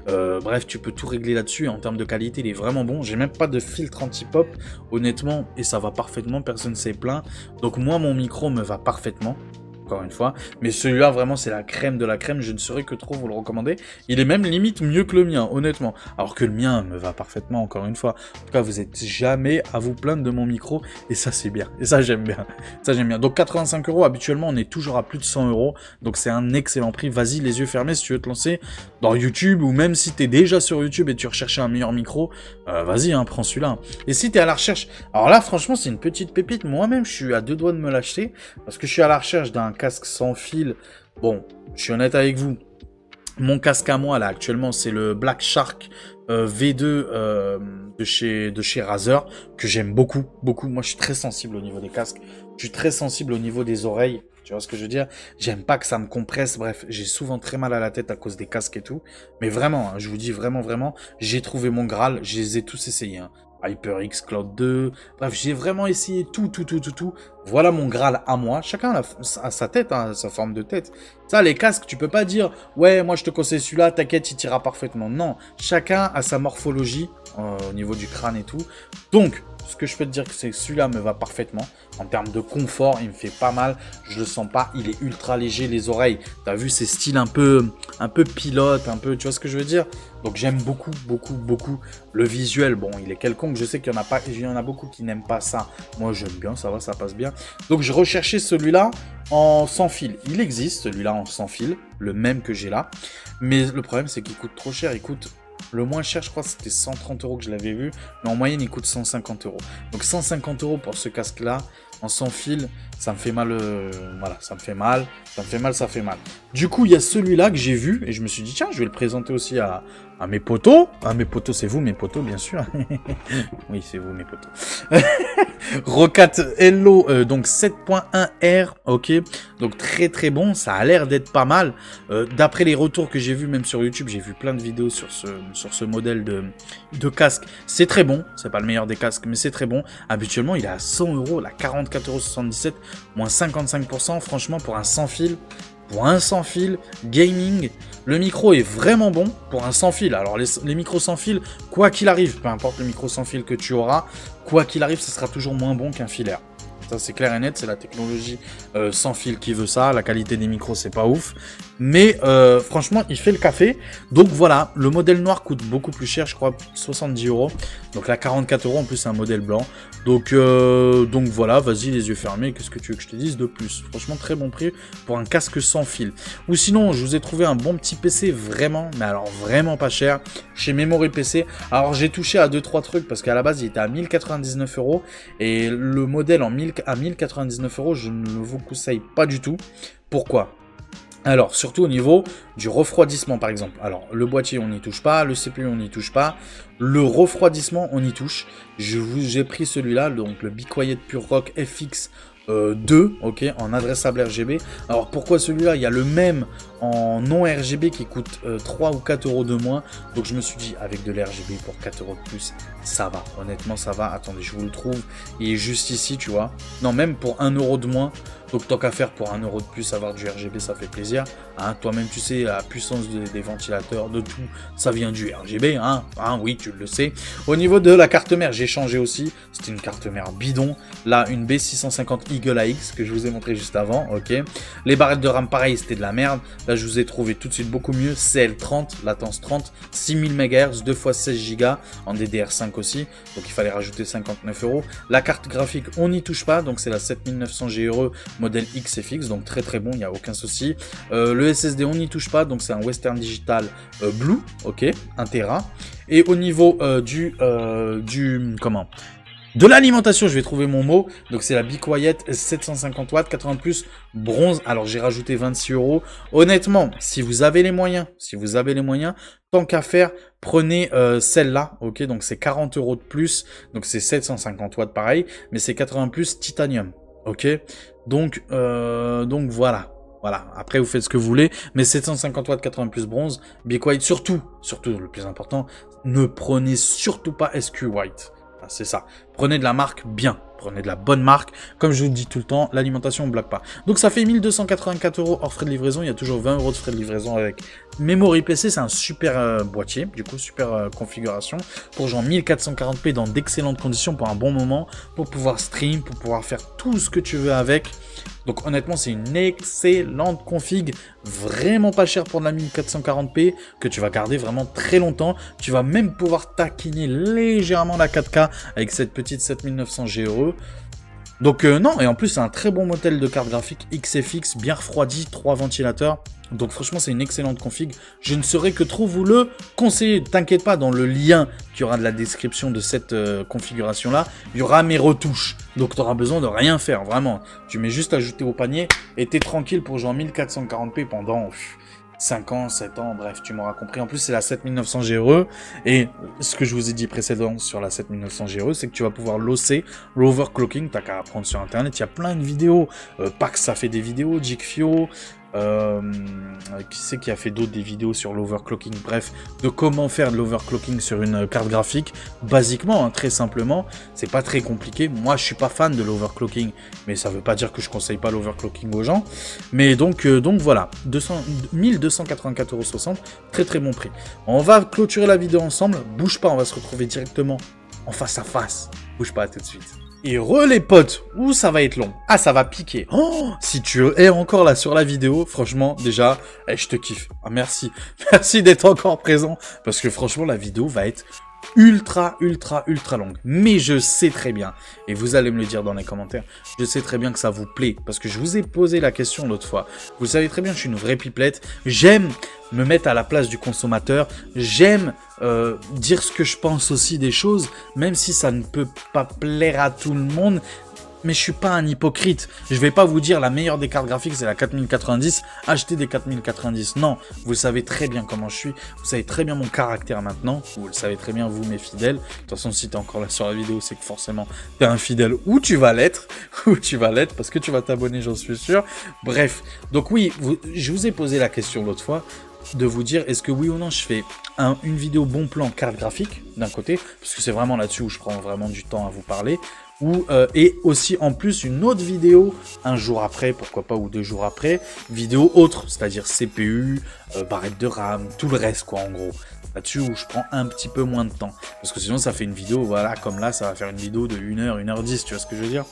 Bref, tu peux tout régler là-dessus. En termes de qualité, il est vraiment bon. J'ai même pas de filtre anti-pop, honnêtement, et ça va parfaitement. Personne ne s'est plaint. Donc moi, mon micro me va parfaitement. Encore une fois. Mais celui-là, vraiment, c'est la crème de la crème. Je ne saurais que trop vous le recommander. Il est même limite mieux que le mien, honnêtement. Alors que le mien me va parfaitement, encore une fois. En tout cas, vous n'êtes jamais à vous plaindre de mon micro. Et ça, c'est bien. Et ça, j'aime bien. Ça, j'aime bien. Donc, 85 €. Habituellement, on est toujours à plus de 100 €. Donc, c'est un excellent prix. Vas-y, les yeux fermés, si tu veux te lancer dans YouTube. Ou même si tu es déjà sur YouTube et tu recherches un meilleur micro. Vas-y, hein, prends celui-là. Et si tu es à la recherche... Alors là, franchement, c'est une petite pépite. Moi-même, je suis à 2 doigts de me l'acheter. Parce que je suis à la recherche d'un casque sans fil. Bon, je suis honnête avec vous. Mon casque à moi, là, actuellement, c'est le Black Shark V2 de chez Razer, que j'aime beaucoup. Moi, je suis très sensible au niveau des casques. Je suis très sensible au niveau des oreilles. Tu vois ce que je veux dire? J'aime pas que ça me compresse. Bref, j'ai souvent très mal à la tête à cause des casques et tout. Mais vraiment, hein, je vous dis vraiment, j'ai trouvé mon Graal. Je les ai tous essayés. Hein. HyperX Cloud 2, bref, j'ai vraiment essayé tout. Voilà mon Graal à moi. Chacun a sa tête, hein, sa forme de tête. Ça, les casques, tu peux pas dire, ouais, moi je te conseille celui-là, t'inquiète, il t'ira parfaitement. Non, chacun a sa morphologie au niveau du crâne et tout. Donc, ce que je peux te dire, c'est que celui-là me va parfaitement. En termes de confort, il me fait pas mal. Je le sens pas, il est ultra léger, les oreilles. T'as vu, c'est style un peu pilote, un peu, tu vois ce que je veux dire? Donc j'aime beaucoup le visuel. Bon, il est quelconque, je sais qu'il y en a beaucoup qui n'aiment pas ça. Moi, j'aime bien, ça va, ça passe bien. Donc je recherchais celui-là en sans fil. Il existe, celui-là en sans fil, le même que j'ai là. Mais le problème, c'est qu'il coûte trop cher. Il coûte... Le moins cher, je crois, c'était 130 € que je l'avais vu. Mais en moyenne, il coûte 150 €. Donc 150 € pour ce casque-là, en sans fil, ça me fait mal, voilà, ça me fait mal, ça me fait mal, ça fait mal. Du coup, il y a celui-là que j'ai vu, et je me suis dit, tiens, je vais le présenter aussi à mes potos. À mes potos, c'est vous, mes potos, bien sûr. Oui, c'est vous, mes potos. Rocat Hello, donc 7.1R, ok. Donc très très bon, ça a l'air d'être pas mal. D'après les retours que j'ai vus, même sur YouTube, j'ai vu plein de vidéos sur ce modèle de casque. C'est très bon, c'est pas le meilleur des casques, mais c'est très bon. Habituellement, il est à 100 €, là, 44,77 €, moins 55%. Franchement, pour un sans fil... Pour un sans fil, gaming, le micro est vraiment bon pour un sans fil. Alors les micros sans fil, quoi qu'il arrive, peu importe le micro sans fil que tu auras, quoi qu'il arrive, ce sera toujours moins bon qu'un filaire. Ça c'est clair et net, c'est la technologie sans fil qui veut ça. La qualité des micros c'est pas ouf, mais franchement il fait le café. Donc voilà, le modèle noir coûte beaucoup plus cher, je crois 70 €. Donc là 44 € en plus c'est un modèle blanc. Donc voilà, vas-y les yeux fermés, qu'est-ce que tu veux que je te dise de plus? Franchement très bon prix pour un casque sans fil. Ou sinon je vous ai trouvé un bon petit PC vraiment, mais alors vraiment pas cher, chez Memory PC. Alors j'ai touché à 2-3 trucs parce qu'à la base il était à 1099 € et le modèle à 1099 €, je ne vous conseille pas du tout. Pourquoi? Alors, surtout au niveau du refroidissement, par exemple. Alors, le boîtier, on n'y touche pas. Le CPU, on n'y touche pas. Le refroidissement, on y touche. J'ai pris celui-là, donc le Be Quiet Pure Rock FX 2, ok, en adressable RGB. Alors, pourquoi celui-là? Il y a le même en non RGB qui coûte 3 ou 4 € de moins. Donc, je me suis dit, avec de l'RGB pour 4 € de plus, ça va. Honnêtement, ça va. Attendez, je vous le trouve. Il est juste ici, tu vois. Non, même pour 1 € de moins. Donc tant qu'à faire pour 1 € de plus, avoir du RGB, ça fait plaisir. Hein, toi-même, tu sais, la puissance des ventilateurs, de tout, ça vient du RGB. Hein, oui, tu le sais. Au niveau de la carte mère, j'ai changé aussi. C'était une carte mère bidon. Là, une B650 Eagle AX que je vous ai montré juste avant. Ok. Les barrettes de RAM, pareil, c'était de la merde. Là, je vous ai trouvé tout de suite beaucoup mieux. CL30, latence 30, 6000 MHz, 2x16 Go en DDR5 aussi. Donc il fallait rajouter 59 €. La carte graphique, on n'y touche pas. Donc c'est la 7900 GRE modèle XFX, donc très très bon, il n'y a aucun souci. Le SSD, on n'y touche pas, donc c'est un Western Digital Blue, ok, 1 Tera. Et au niveau de l'alimentation, je vais trouver mon mot. Donc c'est la Be Quiet 750 watts, 80 plus bronze. Alors j'ai rajouté 26 €. Honnêtement, si vous avez les moyens, tant qu'à faire, prenez celle-là. Ok, donc c'est 40 € de plus. Donc c'est 750 watts pareil, mais c'est 80 plus titanium. Ok, donc voilà. Voilà, après vous faites ce que vous voulez, mais 750 watts 80 plus bronze, Be Quiet, surtout le plus important, ne prenez surtout pas SQ White. Enfin, c'est ça, prenez de la marque bien, prenez de la bonne marque, comme je vous dis tout le temps, l'alimentation on ne blague pas. Donc ça fait 1284 € hors frais de livraison, il y a toujours 20 € de frais de livraison avec Memory PC, c'est un super boîtier, du coup super configuration, pour genre 1440p dans d'excellentes conditions pour un bon moment, pour pouvoir stream, pour pouvoir faire tout ce que tu veux avec. Donc honnêtement c'est une excellente config, vraiment pas cher pour de la 1440p, que tu vas garder vraiment très longtemps. Tu vas même pouvoir taquiner légèrement la 4K avec cette petite 7900 GRE. Donc non, et en plus c'est un très bon modèle de carte graphique XFX, bien refroidi, 3 ventilateurs. Donc franchement c'est une excellente config, je ne saurais que trop vous le conseiller. T'inquiète pas, dans le lien qui aura de la description de cette configuration là, il y aura mes retouches. Donc tu auras besoin de rien faire, vraiment. Tu mets juste ajouter au panier et t'es tranquille pour jouer en 1440p pendant 5 ans, 7 ans, bref, tu m'auras compris. En plus, c'est la 7900 GRE. Et ce que je vous ai dit précédemment sur la 7900 GRE, c'est que tu vas pouvoir losser l'overclocking. T'as qu'à apprendre sur Internet. Il y a plein de vidéos. Pax, ça fait des vidéos. Jigfio. Qui c'est qui a fait d'autres des vidéos sur l'overclocking, bref, de comment faire de l'overclocking sur une carte graphique, basiquement, hein, très simplement, c'est pas très compliqué. Moi je suis pas fan de l'overclocking, mais ça veut pas dire que je conseille pas l'overclocking aux gens, mais donc voilà, 1284,60 €, très très bon prix. On va clôturer la vidéo ensemble, bouge pas, on va se retrouver directement en face à face, bouge pas, à tout de suite. Et les potes, où ça va être long. Ah, ça va piquer. Oh, si tu es encore là sur la vidéo, franchement, déjà, je te kiffe. Ah, merci. Merci d'être encore présent. Parce que franchement, la vidéo va être ultra longue. Mais je sais très bien, et vous allez me le dire dans les commentaires, je sais très bien que ça vous plaît. Parce que je vous ai posé la question l'autre fois. Vous savez très bien que je suis une vraie pipelette. J'aime me mettre à la place du consommateur. J'aime dire ce que je pense aussi des choses, même si ça ne peut pas plaire à tout le monde. mais je suis pas un hypocrite. Je vais pas vous dire la meilleure des cartes graphiques, c'est la 4090. Achetez des 4090. Non, vous le savez très bien comment je suis. Vous savez très bien mon caractère maintenant. Vous le savez très bien, vous, mes fidèles. De toute façon, si t'es encore là sur la vidéo, c'est que forcément, t'es un fidèle ou tu vas l'être. Ou tu vas l'être parce que tu vas t'abonner, j'en suis sûr. Bref. Donc oui, je vous ai posé la question l'autre fois de vous dire est-ce que oui ou non je fais une vidéo bon plan carte graphique d'un côté, parce que c'est vraiment là-dessus où je prends vraiment du temps à vous parler, et aussi en plus une autre vidéo un jour après, pourquoi pas, ou 2 jours après, vidéo autre, c'est-à-dire CPU, barrette de RAM, tout le reste quoi en gros. Là-dessus où je prends un petit peu moins de temps. Parce que sinon ça fait une vidéo, voilà, comme là, ça va faire une vidéo de 1h, 1h10, tu vois ce que je veux dire?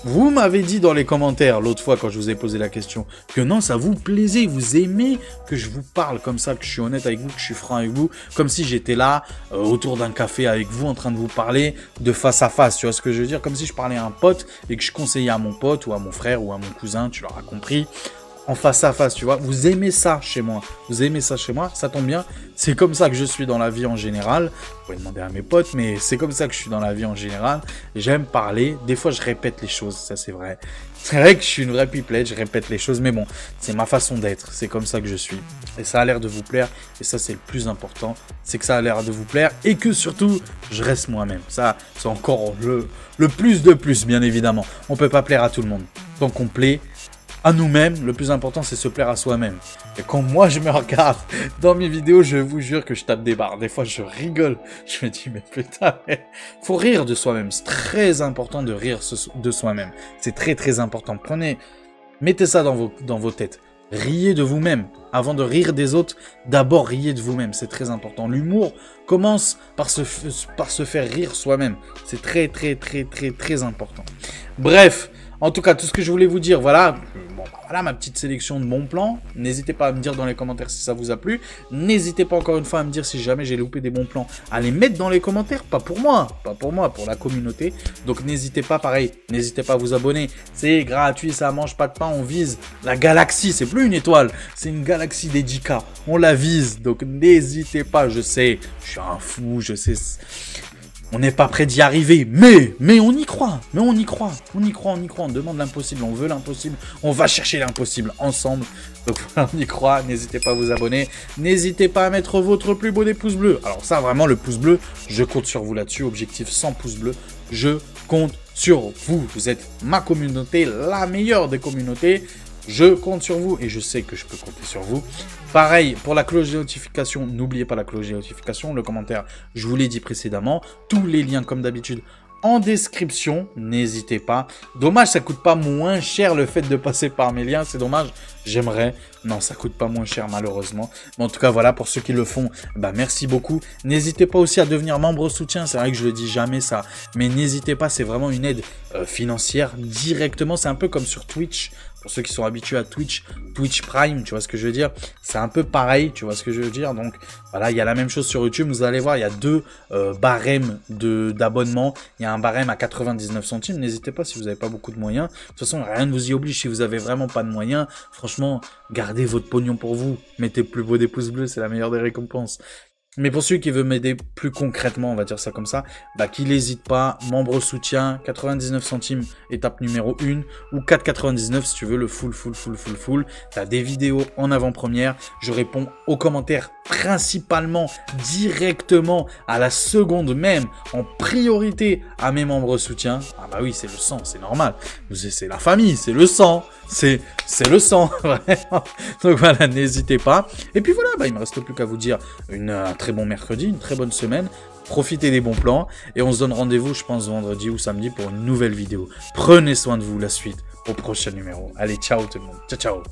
Vous m'avez dit dans les commentaires, l'autre fois quand je vous ai posé la question, que non, ça vous plaisait, vous aimez que je vous parle comme ça, que je suis honnête avec vous, que je suis franc avec vous, comme si j'étais là, autour d'un café avec vous, en train de vous parler de face à face, tu vois ce que je veux dire? Comme si je parlais à un pote et que je conseillais à mon pote ou à mon frère ou à mon cousin, tu l'auras compris, en face à face, tu vois. Vous aimez ça chez moi. Vous aimez ça chez moi, ça tombe bien. C'est comme ça que je suis dans la vie en général. Vous pouvez demander à mes potes, mais c'est comme ça que je suis dans la vie en général. J'aime parler. Des fois, je répète les choses, ça c'est vrai. C'est vrai que je suis une vraie pipelette, je répète les choses, mais bon, c'est ma façon d'être. C'est comme ça que je suis. Et ça a l'air de vous plaire. Et ça, c'est le plus important. C'est que ça a l'air de vous plaire et que surtout, je reste moi-même. Ça, c'est encore le plus de plus, bien évidemment. On peut pas plaire à tout le monde. Tant qu'on plaît à nous-mêmes, le plus important c'est se plaire à soi-même. Et quand moi je me regarde dans mes vidéos, je vous jure que je tape des barres. Des fois je rigole, je me dis mais putain, faut rire de soi-même. C'est très important de rire de soi-même. C'est très très important. Mettez ça dans vos têtes. Riez de vous-même. Avant de rire des autres, d'abord riez de vous-même. C'est très important. L'humour commence par se faire rire soi-même. C'est très très très très très important. Bref. En tout cas, tout ce que je voulais vous dire, voilà, bon, voilà ma petite sélection de bons plans. N'hésitez pas à me dire dans les commentaires si ça vous a plu. N'hésitez pas encore une fois à me dire si jamais j'ai loupé des bons plans, à les mettre dans les commentaires. Pas pour moi, pour la communauté. Donc n'hésitez pas, pareil, n'hésitez pas à vous abonner. C'est gratuit, ça mange pas de pain, on vise la galaxie. C'est plus une étoile, c'est une galaxie des 10K. On la vise, donc n'hésitez pas, je sais, je suis un fou, je sais... On n'est pas prêt d'y arriver, mais on y croit, on demande l'impossible, on veut l'impossible, on va chercher l'impossible ensemble. Donc voilà, on y croit, n'hésitez pas à vous abonner, n'hésitez pas à mettre votre plus beau des pouces bleus. Alors ça, vraiment, le pouce bleu, je compte sur vous là-dessus, objectif 100 pouces bleus, je compte sur vous. Vous êtes ma communauté, la meilleure des communautés. Je compte sur vous et je sais que je peux compter sur vous. Pareil, pour la cloche de notification, n'oubliez pas la cloche de notification, le commentaire, je vous l'ai dit précédemment. Tous les liens, comme d'habitude, en description, n'hésitez pas. Dommage, ça coûte pas moins cher le fait de passer par mes liens, c'est dommage. J'aimerais, non, ça coûte pas moins cher malheureusement. Mais en tout cas, voilà, pour ceux qui le font, bah merci beaucoup. N'hésitez pas aussi à devenir membre soutien, c'est vrai que je le dis jamais ça, mais n'hésitez pas, c'est vraiment une aide financière directement. C'est un peu comme sur Twitch. Pour ceux qui sont habitués à Twitch Prime, tu vois ce que je veux dire? C'est un peu pareil, tu vois ce que je veux dire? Donc voilà, il y a la même chose sur YouTube. Vous allez voir, il y a 2 barèmes d'abonnement. Il y a un barème à 99 centimes. N'hésitez pas si vous n'avez pas beaucoup de moyens. De toute façon, rien ne vous y oblige. Si vous avez vraiment pas de moyens, franchement, gardez votre pognon pour vous. Mettez le plus beau des pouces bleus, c'est la meilleure des récompenses. Mais pour celui qui veut m'aider plus concrètement, on va dire ça comme ça, bah qu'il n'hésite pas, membre soutien, 99 centimes, étape numéro 1, ou 4,99 si tu veux le full. T'as des vidéos en avant-première, je réponds aux commentaires principalement, directement, à la seconde même, en priorité à mes membres soutien. Ah bah oui, c'est le sang, c'est normal. C'est la famille, c'est le sang. C'est le sang, vraiment. Donc voilà, n'hésitez pas. Et puis voilà, bah, il me reste plus qu'à vous dire un très bon mercredi, une très bonne semaine. Profitez des bons plans. Et on se donne rendez-vous, je pense, vendredi ou samedi pour une nouvelle vidéo. Prenez soin de vous, la suite, au prochain numéro. Allez, ciao tout le monde. Ciao, ciao.